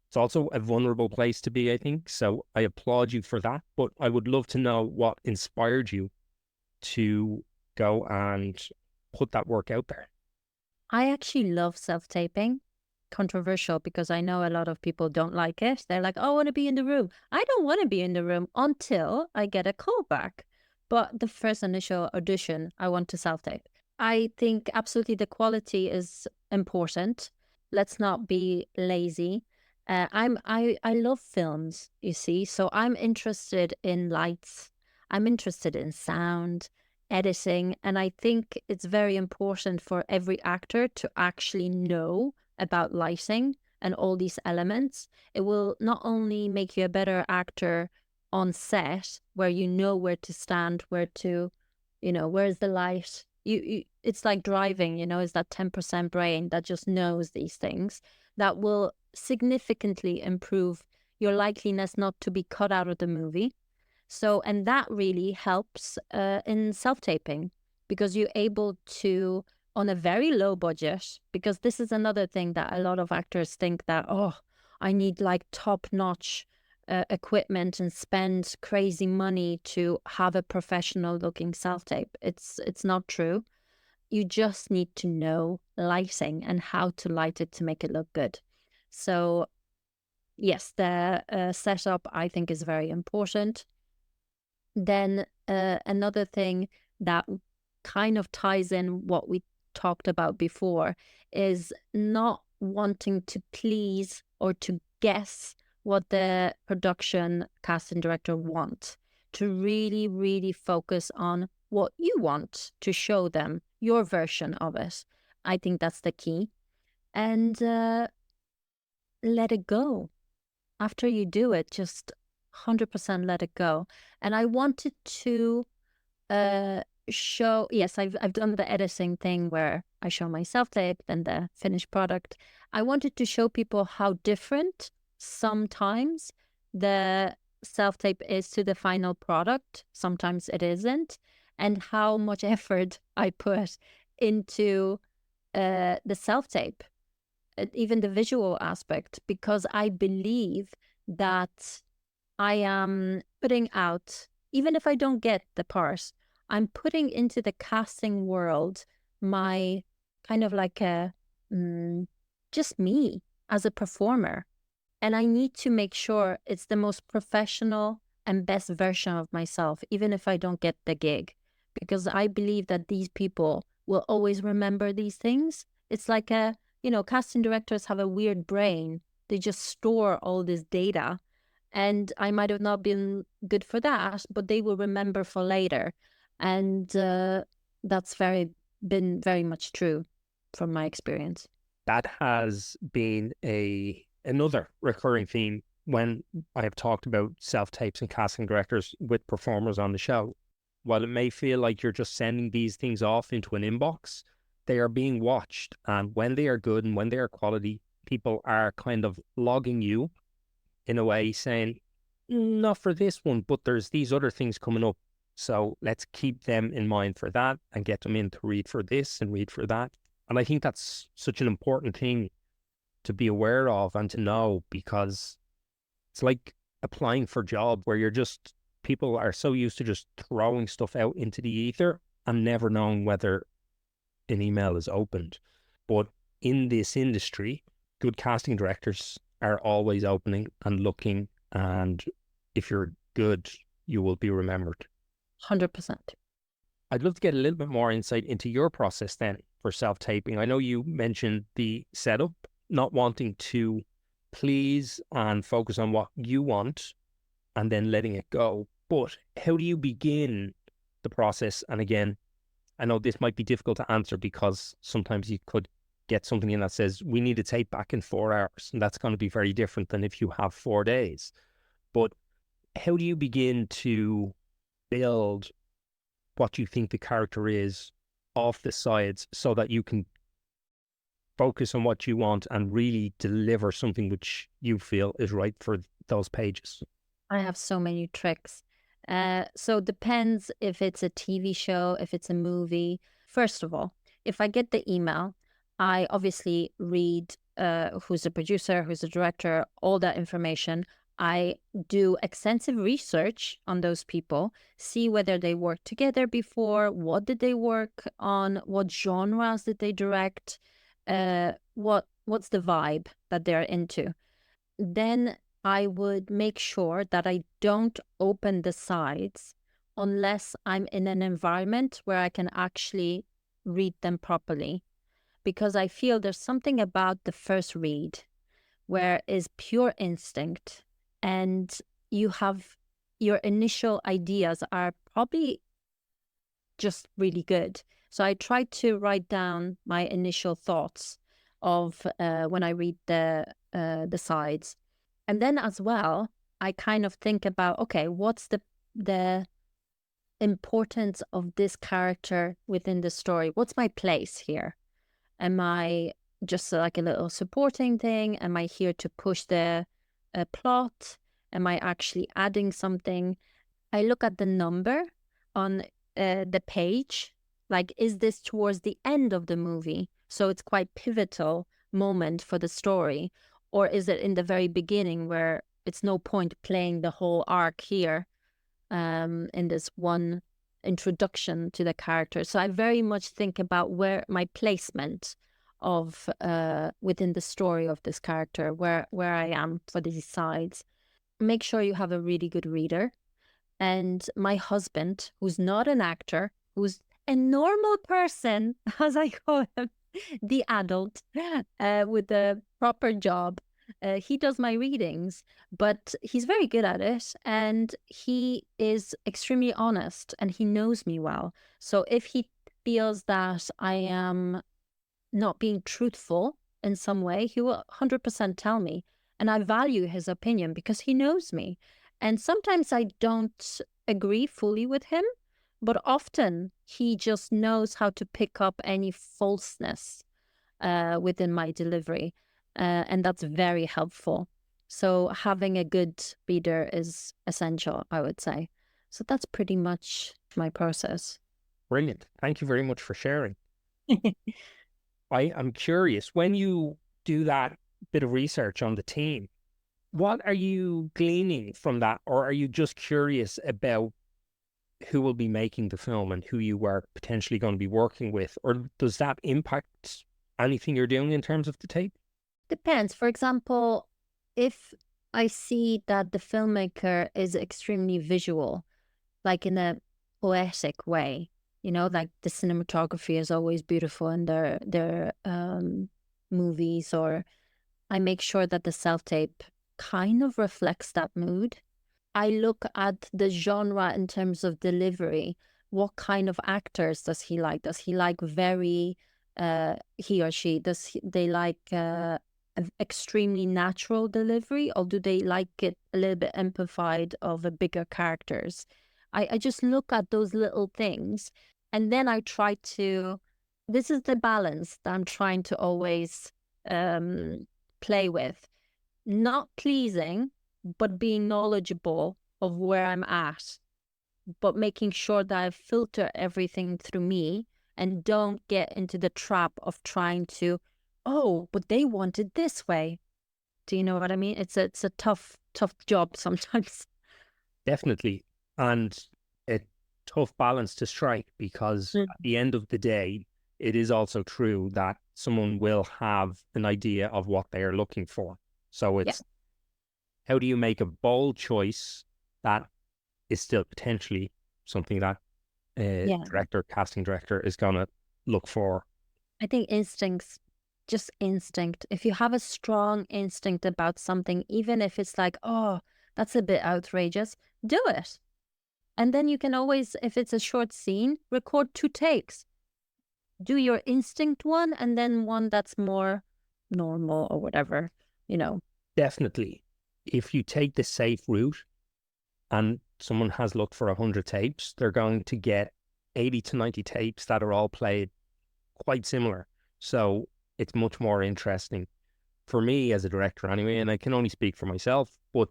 It's also a vulnerable place to be, I think. So I applaud you for that. But I would love to know what inspired you to go and put that work out there. I actually love self-taping. Controversial because I know a lot of people don't like it. They're like, oh, I want to be in the room. I don't want to be in the room until I get a call back. But the first initial audition, I want to self-tape. I think absolutely the quality is important. Let's not be lazy. I love films, you see, so I'm interested in lights. I'm interested in sound, editing, and I think it's very important for every actor to actually know about lighting and all these elements. It will not only make you a better actor on set, where you know where to stand, where to, where's the light. It's like driving, it's that 10% brain that just knows these things that will significantly improve your likeliness not to be cut out of the movie. So, and that really helps in self-taping because you're able to, on a very low budget, because this is another thing that a lot of actors think that, oh, I need like top-notch equipment and spend crazy money to have a professional looking self-tape. It's not true. You just need to know lighting and how to light it to make it look good. So yes, the setup I think is very important. Then another thing that kind of ties in what we talked about before is not wanting to please or to guess what the production cast and director want, to really, really focus on what you want to show them, your version of it. I think that's the key. And let it go. After you do it, just 100% let it go. And I wanted to show, yes, I've done the editing thing where I show my self-tape and the finished product. I wanted to show people how different sometimes the self-tape is to the final product. Sometimes it isn't. And how much effort I put into the self-tape, even the visual aspect, because I believe that I am putting out, even if I don't get the part, I'm putting into the casting world my kind of like just me as a performer. And I need to make sure it's the most professional and best version of myself, even if I don't get the gig, because I believe that these people will always remember these things. It's like casting directors have a weird brain. They just store all this data. And I might have not been good for that, but they will remember for later. And that's been very much true from my experience. That has been another recurring theme when I have talked about self-tapes and casting directors with performers on the show. While it may feel like you're just sending these things off into an inbox, they are being watched. And when they are good and when they are quality, people are kind of logging you in a way saying, not for this one, but there's these other things coming up. So let's keep them in mind for that and get them in to read for this and read for that. And I think that's such an important thing to be aware of and to know, because it's like applying for jobs where people are so used to just throwing stuff out into the ether and never knowing whether an email is opened. But in this industry, good casting directors are always opening and looking, and if you're good, you will be remembered. 100%. I'd love to get a little bit more insight into your process then for self-taping. I know you mentioned the setup, not wanting to please and focus on what you want and then letting it go. But how do you begin the process? And again, I know this might be difficult to answer because sometimes you could get something in that says, we need to tape back in 4 hours. And that's going to be very different than if you have 4 days. But how do you begin to build what you think the character is off the sides so that you can focus on what you want and really deliver something which you feel is right for those pages? I have so many tricks. So depends if it's a TV show, if it's a movie. First of all, if I get the email, I obviously read who's the producer, who's the director, all that information. I do extensive research on those people, see whether they worked together before, what did they work on, what genres did they direct, what's the vibe that they're into. Then I would make sure that I don't open the sides unless I'm in an environment where I can actually read them properly. Because I feel there's something about the first read where is pure instinct, and you have your initial ideas are probably just really good. So I try to write down my initial thoughts of when I read the sides. And then as well, I kind of think about, okay, what's the importance of this character within the story? What's my place here? Am I just like a little supporting thing? Am I here to push the plot? Am I actually adding something? I look at the number on the page. Like, is this towards the end of the movie? So it's quite pivotal moment for the story. Or is it in the very beginning where it's no point playing the whole arc here in this one introduction to the character? So I very much think about where my placement of within the story of this character, where I am for these sides. Make sure you have a really good reader. And my husband, who's not an actor, who's a normal person, as I call him, the adult with a proper job, he does my readings, but he's very good at it, and he is extremely honest, and he knows me well. So if he feels that I am not being truthful in some way, he will 100% tell me. And I value his opinion because he knows me. And sometimes I don't agree fully with him, but often he just knows how to pick up any falseness within my delivery. And that's very helpful. So having a good reader is essential, I would say. So that's pretty much my process. Brilliant. Thank you very much for sharing. I am curious, when you do that bit of research on the team, what are you gleaning from that? Or are you just curious about who will be making the film and who you are potentially going to be working with? Or does that impact anything you're doing in terms of the tape? Depends. For example, if I see that the filmmaker is extremely visual, like in a poetic way, like the cinematography is always beautiful in their movies, or I make sure that the self-tape kind of reflects that mood. I look at the genre in terms of delivery. What kind of actors does he like? Does he like very, he or she, they like extremely natural delivery, or do they like it a little bit amplified of a bigger characters? I just look at those little things, and then I try to, this is the balance that I'm trying to always play with. Not pleasing, but being knowledgeable of where I'm at, but making sure that I filter everything through me and don't get into the trap of trying to, oh, but they want it this way. Do you know what I mean? It's a tough job sometimes. Definitely. And a tough balance to strike, because at the end of the day, it is also true that someone will have an idea of what they are looking for. So it's how do you make a bold choice that is still potentially something that casting director is going to look for? I think just instinct. If you have a strong instinct about something, even if it's like, oh, that's a bit outrageous, do it. And then you can always, if it's a short scene, record 2 takes. Do your instinct one, and then one that's more normal or whatever, Definitely. If you take the safe route and someone has looked for 100 tapes, they're going to get 80 to 90 tapes that are all played quite similar. So it's much more interesting for me as a director anyway, and I can only speak for myself, but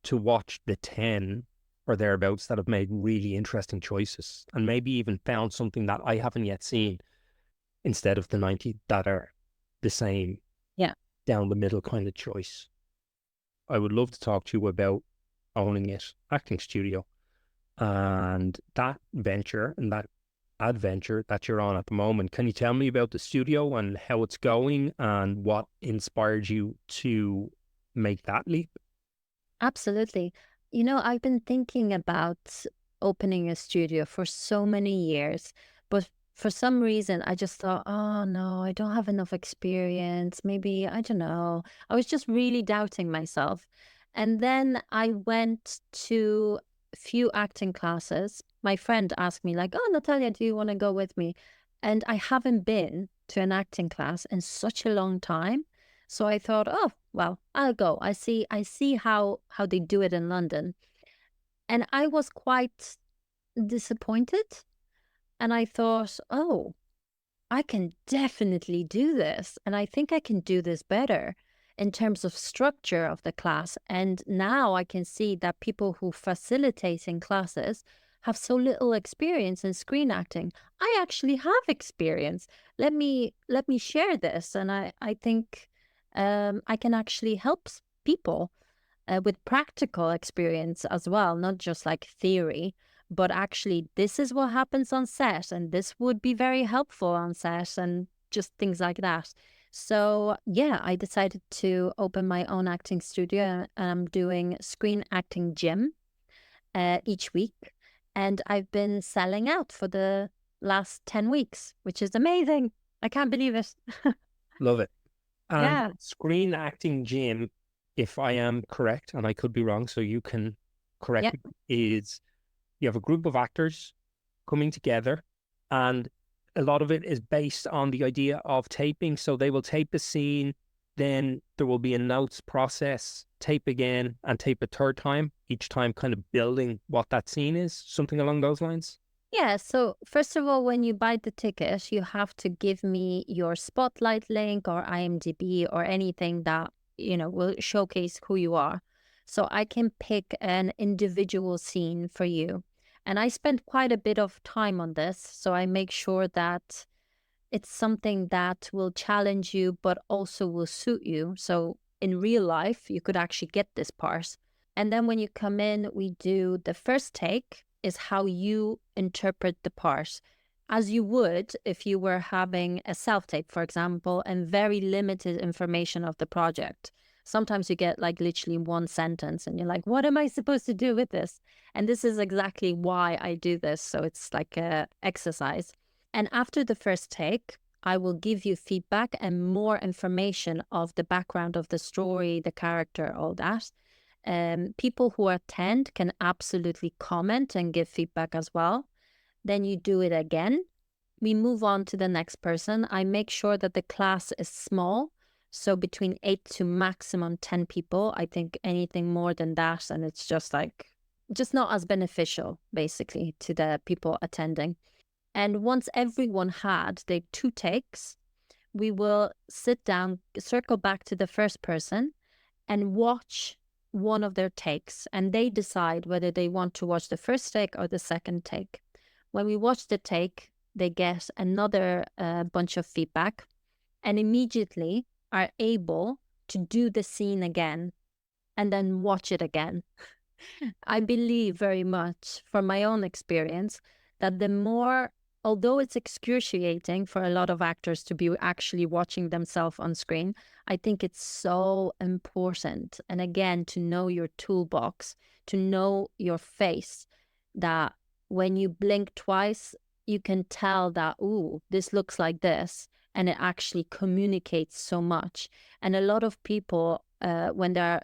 to watch the 10 or thereabouts that have made really interesting choices and maybe even found something that I haven't yet seen instead of the 90 that are the same Yeah. down the middle kind of choice. I would love to talk to you about owning it, acting studio, and that venture and that adventure that you're on at the moment. Can you tell me about the studio and how it's going and what inspired you to make that leap? Absolutely. I've been thinking about opening a studio for so many years, but for some reason, I just thought, oh no, I don't have enough experience. Maybe, I don't know. I was just really doubting myself. And then I went to a few acting classes. My friend asked me, like, oh, Natalia, do you want to go with me? And I haven't been to an acting class in such a long time. So I thought, oh, well, I'll go. I see how they do it in London. And I was quite disappointed. And I thought, oh, I can definitely do this. And I think I can do this better in terms of structure of the class. And now I can see that people who facilitate in classes have so little experience in screen acting. I actually have experience. Let me share this. And I think I can actually help people with practical experience as well, not just like theory, but actually, this is what happens on set, and this would be very helpful on set, and just things like that. So, yeah, I decided to open my own acting studio, and I'm doing screen acting gym each week. And I've been selling out for the last 10 weeks, which is amazing. I can't believe it. Love it. And Yeah. screen acting gym, if I am correct, and I could be wrong, so you can correct Yeah. me, is you have a group of actors coming together, and a lot of it is based on the idea of taping. So they will tape a scene, then there will be a notes process, tape again, and tape a third time, each time kind of building what that scene is, something along those lines. Yeah, so first of all, when you buy the ticket, you have to give me your Spotlight link or IMDb or anything that, will showcase who you are. So I can pick an individual scene for you. And I spend quite a bit of time on this, so I make sure that it's something that will challenge you, but also will suit you. So in real life, you could actually get this part. And then when you come in, we do the first take is how you interpret the part, as you would if you were having a self-tape, for example, and very limited information of the project. Sometimes you get like literally one sentence and you're like, what am I supposed to do with this? And this is exactly why I do this. So it's like a exercise. And after the first take, I will give you feedback and more information of the background of the story, the character, all that. People who attend can absolutely comment and give feedback as well. Then you do it again. We move on to the next person. I make sure that the class is small. So between 8 to maximum 10 people. I think anything more than that, and it's just not as beneficial, basically, to the people attending. And once everyone had their 2 takes, we will sit down, circle back to the first person and watch one of their takes. And they decide whether they want to watch the first take or the second take. When we watch the take, they get another bunch of feedback and immediately are able to do the scene again and then watch it again. I believe very much from my own experience that the more, although it's excruciating for a lot of actors to be actually watching themselves on screen, I think it's so important. And again, to know your toolbox, to know your face, that when you blink twice, you can tell that, ooh, this looks like this. And it actually communicates so much. And a lot of people, when they're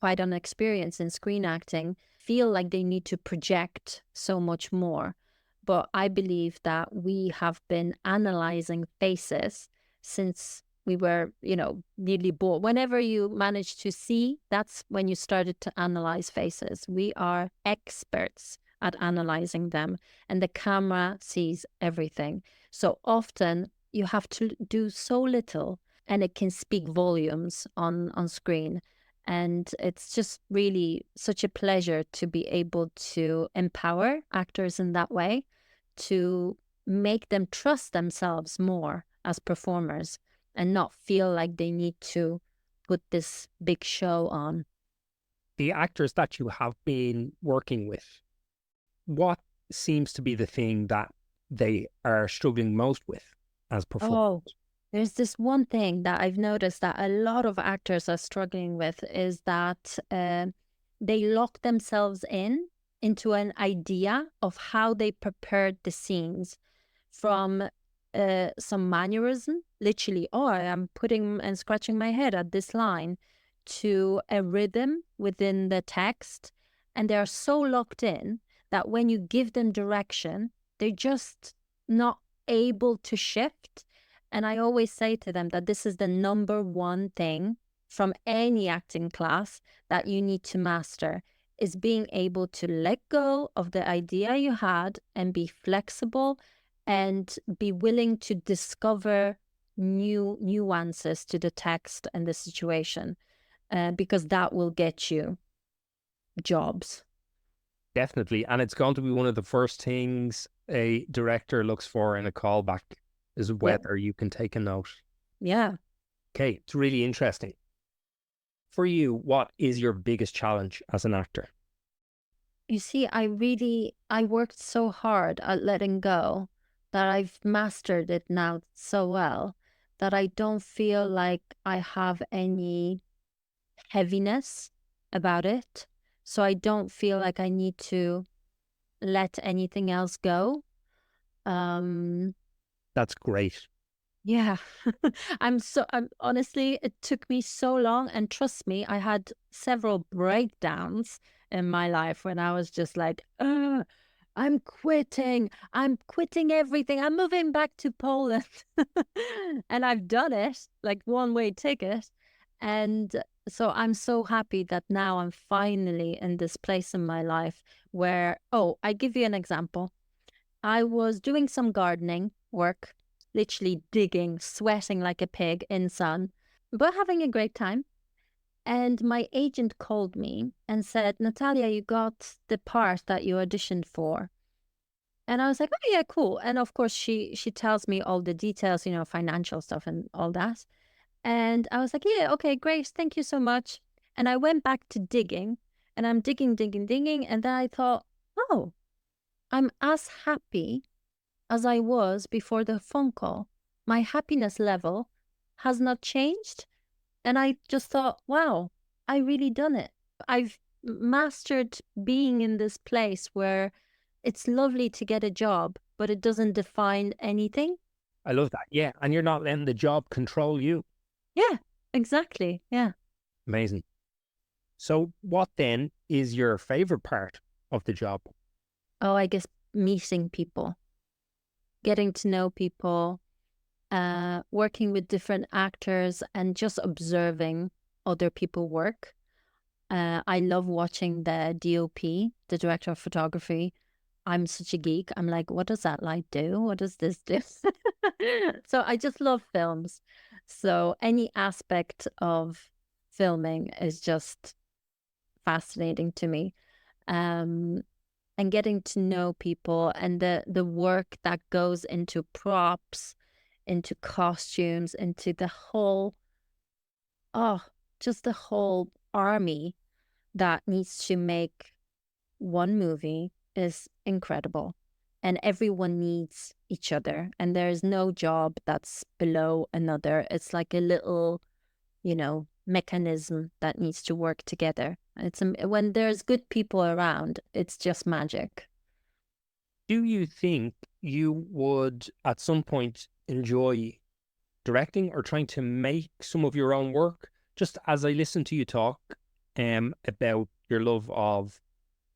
quite unexperienced in screen acting, feel like they need to project so much more. But I believe that we have been analyzing faces since we were, nearly born. Whenever you manage to see, that's when you started to analyze faces. We are experts at analyzing them, and the camera sees everything. So often you have to do so little, and it can speak volumes on screen. And it's just really such a pleasure to be able to empower actors in that way, to make them trust themselves more as performers and not feel like they need to put this big show on. The actors that you have been working with, what seems to be the thing that they are struggling most with as performers? Oh, there's this one thing that I've noticed that a lot of actors are struggling with is that they lock themselves into an idea of how they prepared the scenes from some mannerism, literally, oh, I am putting and scratching my head at this line, to a rhythm within the text. And they are so locked in that when you give them direction, they're just not able to shift. And I always say to them that this is the number one thing from any acting class that you need to master, is being able to let go of the idea you had and be flexible and be willing to discover new nuances to the text and the situation, because that will get you jobs. Definitely. And it's going to be one of the first things a director looks for in a callback, is Yeah. whether you can take a note. Yeah. Okay, it's really interesting. For you, what is your biggest challenge as an actor? You see, I worked so hard at letting go that I've mastered it now so well that I don't feel like I have any heaviness about it. So I don't feel like I need to let anything else go. Um, That's great. yeah. I'm honestly, it took me so long. And trust me, I had several breakdowns in my life when I was just like, I'm quitting. I'm quitting everything. I'm moving back to Poland. And I've done it, like one-way ticket. And so I'm so happy that now I'm finally in this place in my life where, oh, I give you an example. I was doing some gardening work, literally digging, sweating like a pig in sun, but having a great time. And my agent called me and said, Natalia, you got the part that you auditioned for. And I was like, oh yeah, cool. And of course she tells me all the details, financial stuff and all that. And I was like, yeah, okay, great. Thank you so much. And I went back to digging, and I'm digging, digging, digging. And then I thought, oh, I'm as happy as I was before the phone call. My happiness level has not changed. And I just thought, wow, I really done it. I've mastered being in this place where it's lovely to get a job, but it doesn't define anything. I love that. Yeah. And you're not letting the job control you. Yeah, exactly. Yeah. Amazing. So what then is your favorite part of the job? Oh, I guess meeting people, getting to know people, working with different actors and just observing other people work. I love watching the DOP, the director of photography. I'm such a geek. I'm like, what does that light do? What does this do? So I just love films. So any aspect of filming is just fascinating to me. Um, and getting to know people and the work that goes into props, into costumes, into the whole, oh, just the whole army that needs to make one movie is incredible. And everyone needs each other. And there is no job that's below another. It's like a little, mechanism that needs to work together. When there's good people around, it's just magic. Do you think you would at some point enjoy directing or trying to make some of your own work? Just as I listen to you talk about your love of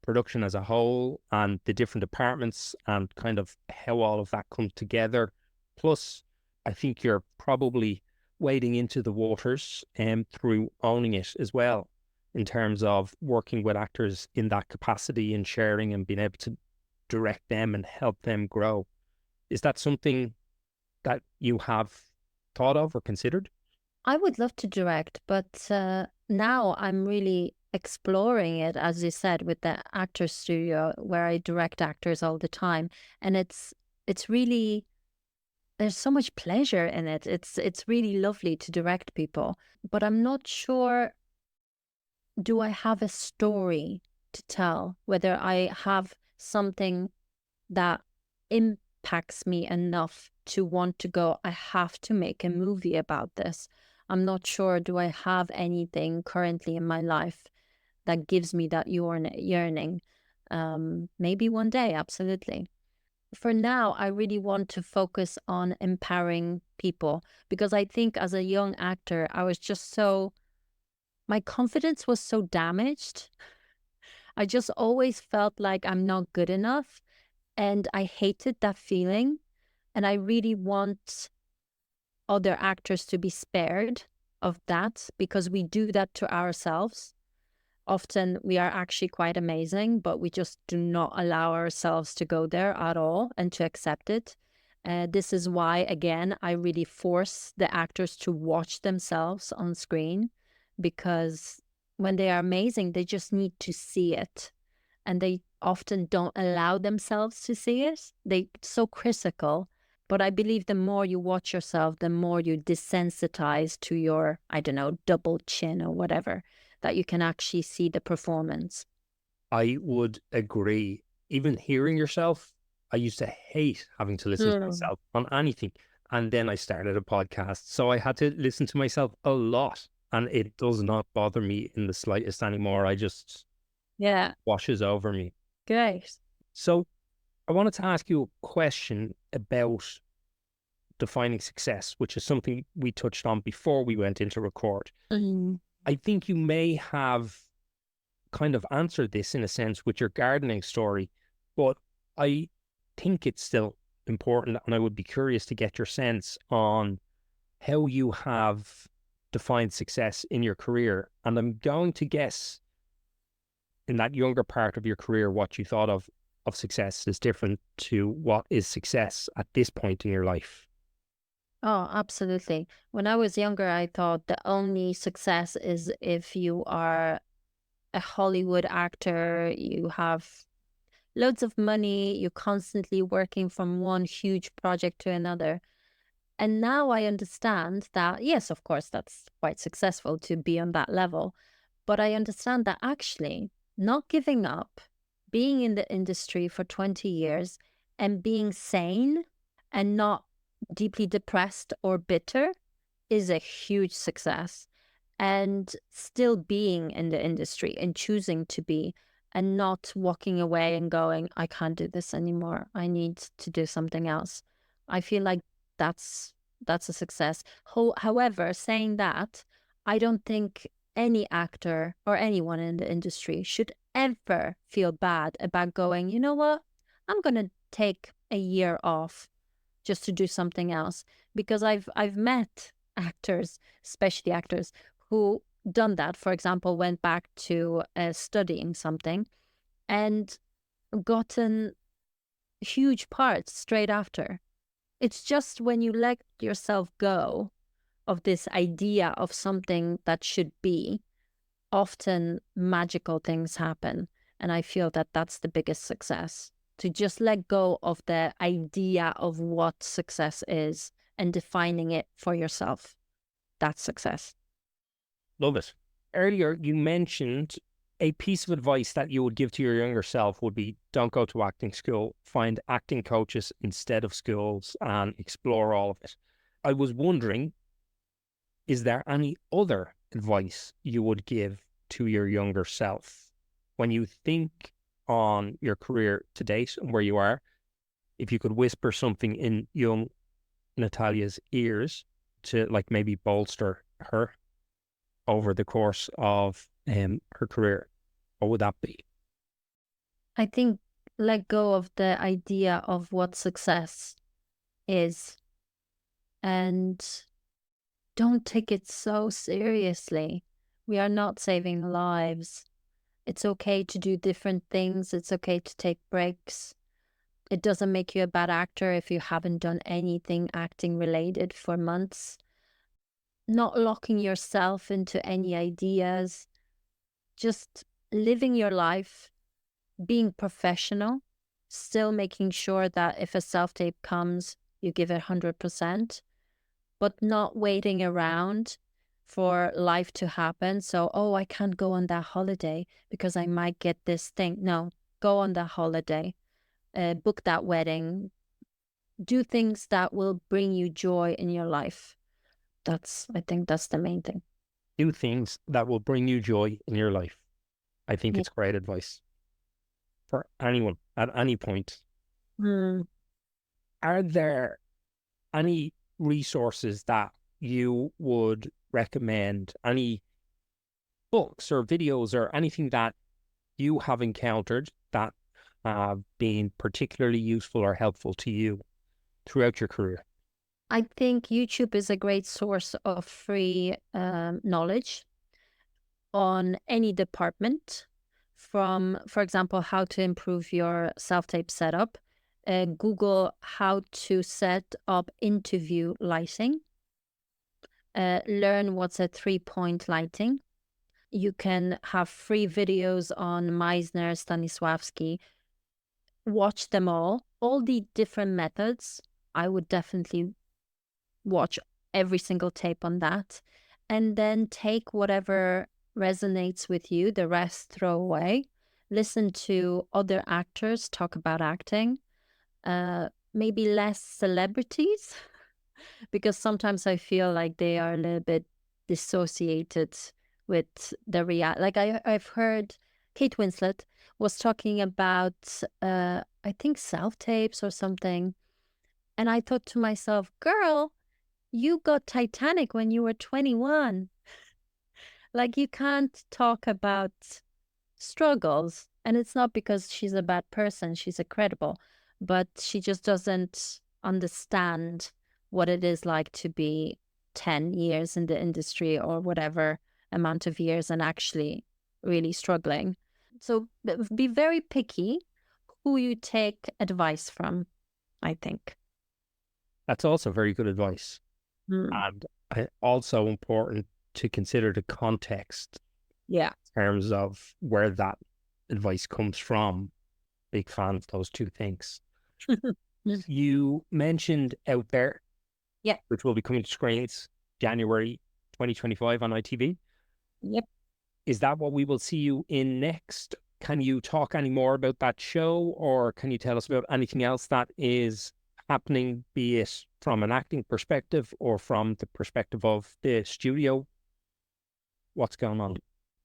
production as a whole and the different departments and kind of how all of that comes together. Plus, I think you're probably wading into the waters through owning it as well, in terms of working with actors in that capacity and sharing and being able to direct them and help them grow. Is that something that you have thought of or considered? I would love to direct, but now I'm really exploring it, as you said, with the actor studio where I direct actors all the time, and it's really there's so much pleasure in it. It's really lovely to direct people, but I'm not sure, do I have a story to tell? Whether I have something that impacts me enough to want to go, I have to make a movie about this. I'm not sure, do I have anything currently in my life that gives me that yearning? Maybe one day, absolutely. For now, I really want to focus on empowering people because I think as a young actor, I was just so, my confidence was so damaged. I just always felt like I'm not good enough. And I hated that feeling. And I really want other actors to be spared of that because we do that to ourselves. Often we are actually quite amazing, but we just do not allow ourselves to go there at all and to accept it. This is why, again, I really force the actors to watch themselves on screen because when they are amazing, they just need to see it. And they often don't allow themselves to see it. They're so critical. But I believe the more you watch yourself, the more you desensitize to your, I don't know, double chin or whatever, that you can actually see the performance. I would agree. Even hearing yourself, I used to hate having to listen to Mm. myself on anything. And then I started a podcast. So I had to listen to myself a lot. And it does not bother me in the slightest anymore. I just Yeah, washes over me. great. So I wanted to ask you a question about defining success, which is something we touched on before we went into record. Mm. I think you may have kind of answered this in a sense with your gardening story, but I think it's still important, and I would be curious to get your sense on how you have defined success in your career. And I'm going to guess in that younger part of your career, what you thought of success is different to what is success at this point in your life. Oh, absolutely. When I was younger, I thought the only success is if you are a Hollywood actor, you have loads of money, you're constantly working from one huge project to another. And now I understand that, yes, of course, that's quite successful to be on that level. But I understand that actually not giving up, being in the industry for 20 years and being sane and not deeply depressed or bitter is a huge success. And still being in the industry and choosing to be and not walking away and going, I can't do this anymore. I need to do something else. I feel like that's that's a success. However, saying that, I don't think any actor or anyone in the industry should ever feel bad about going, you know what? I'm gonna take a year off just to do something else. Because I've met actors, especially actors, who done that. For example, went back to studying something and gotten huge parts straight after. It's just when you let yourself go of this idea of something that should be, often magical things happen. And I feel that that's the biggest success, to just let go of the idea of what success is and defining it for yourself. That's success. Love it. Earlier, you mentioned a piece of advice that you would give to your younger self would be don't go to acting school, find acting coaches instead of schools and explore all of it. I was wondering, is there any other advice you would give to your younger self when you think on your career to date and where you are? If you could whisper something in young Natalia's ears to like maybe bolster her over the course of her career, what would that be? I think let go of the idea of what success is and don't take it so seriously. We are not saving lives. It's okay to do different things. It's okay to take breaks. It doesn't make you a bad actor if you haven't done anything acting related for months. not locking yourself into any ideas, just living your life, being professional, still making sure that if a self-tape comes, you give it 100%, but not waiting around for life to happen. So, oh, I can't go on that holiday because I might get this thing. No, go on that holiday, book that wedding, do things that will bring you joy in your life. I think that's the main thing. Do things that will bring you joy in your life. I think Yeah. it's great advice for anyone at any point. Hmm. Are there any resources that you would recommend? Any books or videos or anything that you have encountered that have been particularly useful or helpful to you throughout your career? I think YouTube is a great source of free knowledge on any department, from, for example, how to improve your self-tape setup, Google how to set up interview lighting, learn what's a three-point lighting. You can have free videos on Meisner, Stanisławski. Watch them all the different methods. I would definitely watch every single tape on that, and then take whatever resonates with you, the rest throw away. Listen to other actors talk about acting, maybe less celebrities, because sometimes I feel like they are a little bit dissociated with the like I've heard Kate Winslet was talking about I think self tapes or something, and I thought to myself, girl, you got Titanic when you were 21. Like, you can't talk about struggles. And it's not because she's a bad person, she's incredible, but she just doesn't understand what it is like to be 10 years in the industry or whatever amount of years and actually really struggling. So be very picky who you take advice from, I think. That's also very good advice. Mm. And also important to consider the context Yeah. in terms of where that advice comes from. Big fan of those two things. You mentioned Out There, Yeah. which will be coming to screens January 2025 on ITV. Yep. Is that what we will see you in next? Can you talk any more about that show, or can you tell us about anything else that is happening, be it from an acting perspective or from the perspective of the studio? What's going on?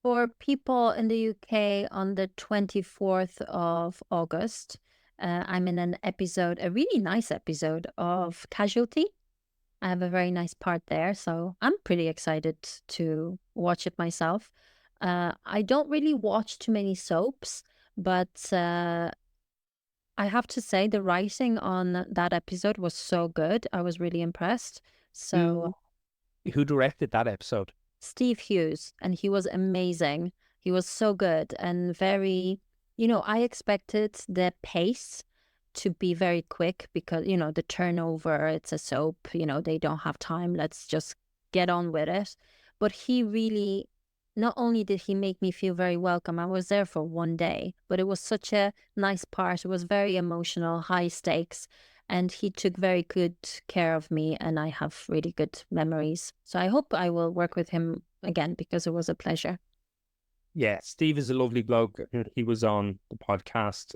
For people in the UK, on the 24th of August, I'm in an episode, a really nice episode of Casualty. I have a very nice part there, so I'm pretty excited to watch it myself. I don't really watch too many soaps, but I have to say the writing on that episode was so good. I was really impressed. So Who directed that episode? Steve Hughes, and he was amazing. He was so good and very, I expected the pace to be very quick because, the turnover, it's a soap, they don't have time. Let's just get on with it. But he really, not only did he make me feel very welcome, I was there for one day, but it was such a nice part. It was very emotional, high stakes, and he took very good care of me, and I have really good memories. So I hope I will work with him again because it was a pleasure. Yeah, Steve is a lovely bloke. He was on the podcast.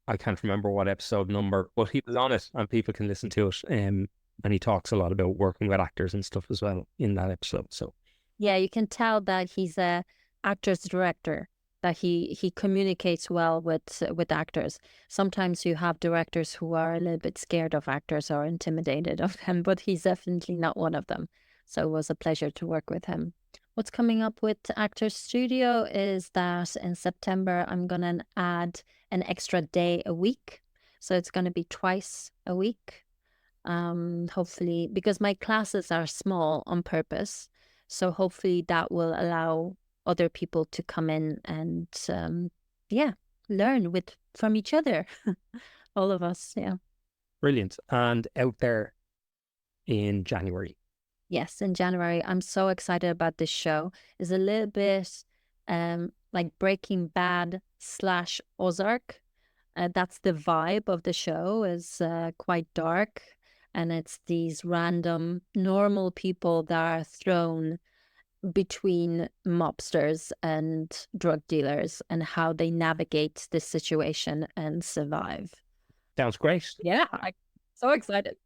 I can't remember what episode number, but he was on it and people can listen to it. And he talks a lot about working with actors and stuff as well in that episode. So yeah, you can tell that he's a actor's director, that he communicates well with actors. Sometimes you have directors who are a little bit scared of actors or intimidated of them, but he's definitely not one of them. So it was a pleasure to work with him. What's coming up with Actors Studio is that in September, I'm going to add an extra day a week. So it's going to be twice a week. Hopefully, because my classes are small on purpose. So hopefully that will allow other people to come in and, learn from each other. All of us. Yeah. brilliant. And Out There in January. Yes, in January. I'm so excited about this show. It's a little bit like Breaking Bad slash Ozark. That's the vibe of the show, is quite dark. And it's these random normal people that are thrown between mobsters and drug dealers and how they navigate this situation and survive. Sounds great. Yeah, I'm so excited.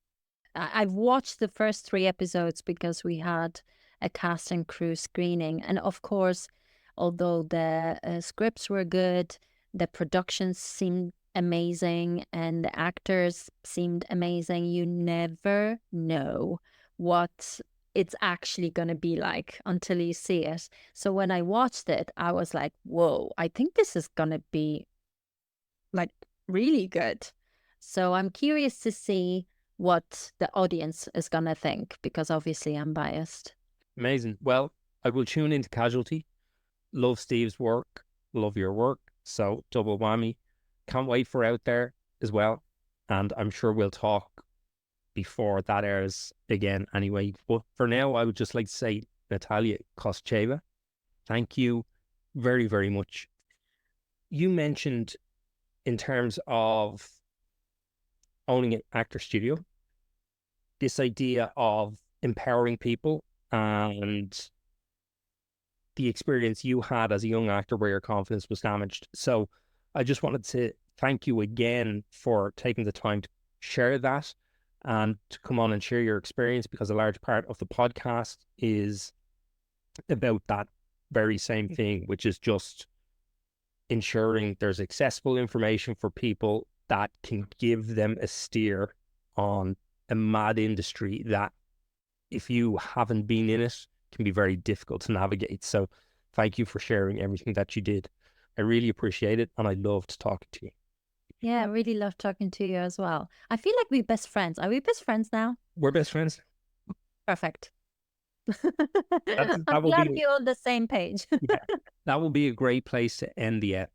I've watched the first 3 episodes because we had a cast and crew screening. And of course, although the scripts were good, the productions seemed amazing and the actors seemed amazing, you never know what it's actually going to be like until you see it. So when I watched it, I was like, whoa, I think this is going to be like really good. So I'm curious to see what the audience is going to think, because obviously I'm biased. Amazing. Well, I will tune into Casualty. Love Steve's work. Love your work. So double whammy. Can't wait for Out There as well. And I'm sure we'll talk before that airs again anyway. But for now, I would just like to say, Natalia Kostrzewa, thank you very, very much. You mentioned in terms of owning an actor studio, this idea of empowering people and the experience you had as a young actor where your confidence was damaged. So I just wanted to thank you again for taking the time to share that and to come on and share your experience, because a large part of the podcast is about that very same thing, which is just ensuring there's accessible information for people that can give them a steer on a mad industry that, if you haven't been in it, can be very difficult to navigate. So thank you for sharing everything that you did. I really appreciate it, and I loved talking to you. Yeah, I really love talking to you as well. I feel like we're best friends. Are we best friends now? We're best friends. Perfect. That I'm will glad be, we're on the same page. yeah, that will be a great place to end the ep.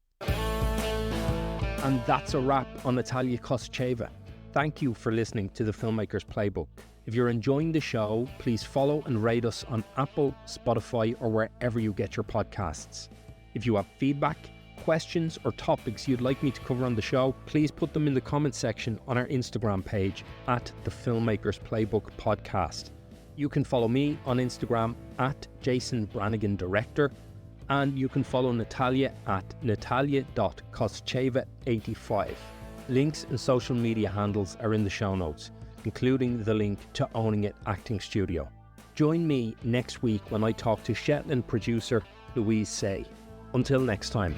And that's a wrap on Natalia Kostrzewa. Thank you for listening to the Filmmaker's Playbook. If you're enjoying the show, please follow and rate us on Apple, Spotify, or wherever you get your podcasts. If you have feedback, questions, or topics you'd like me to cover on the show, please put them in the comment section on our Instagram page at the Filmmaker's Playbook Podcast. You can follow me on Instagram at Jason Branagan Director, and you can follow Natalia at natalia.kostrzewa85. Links and social media handles are in the show notes, including the link to Owning It Acting Studio. Join me next week when I talk to Shetland producer Louise Say. Until next time.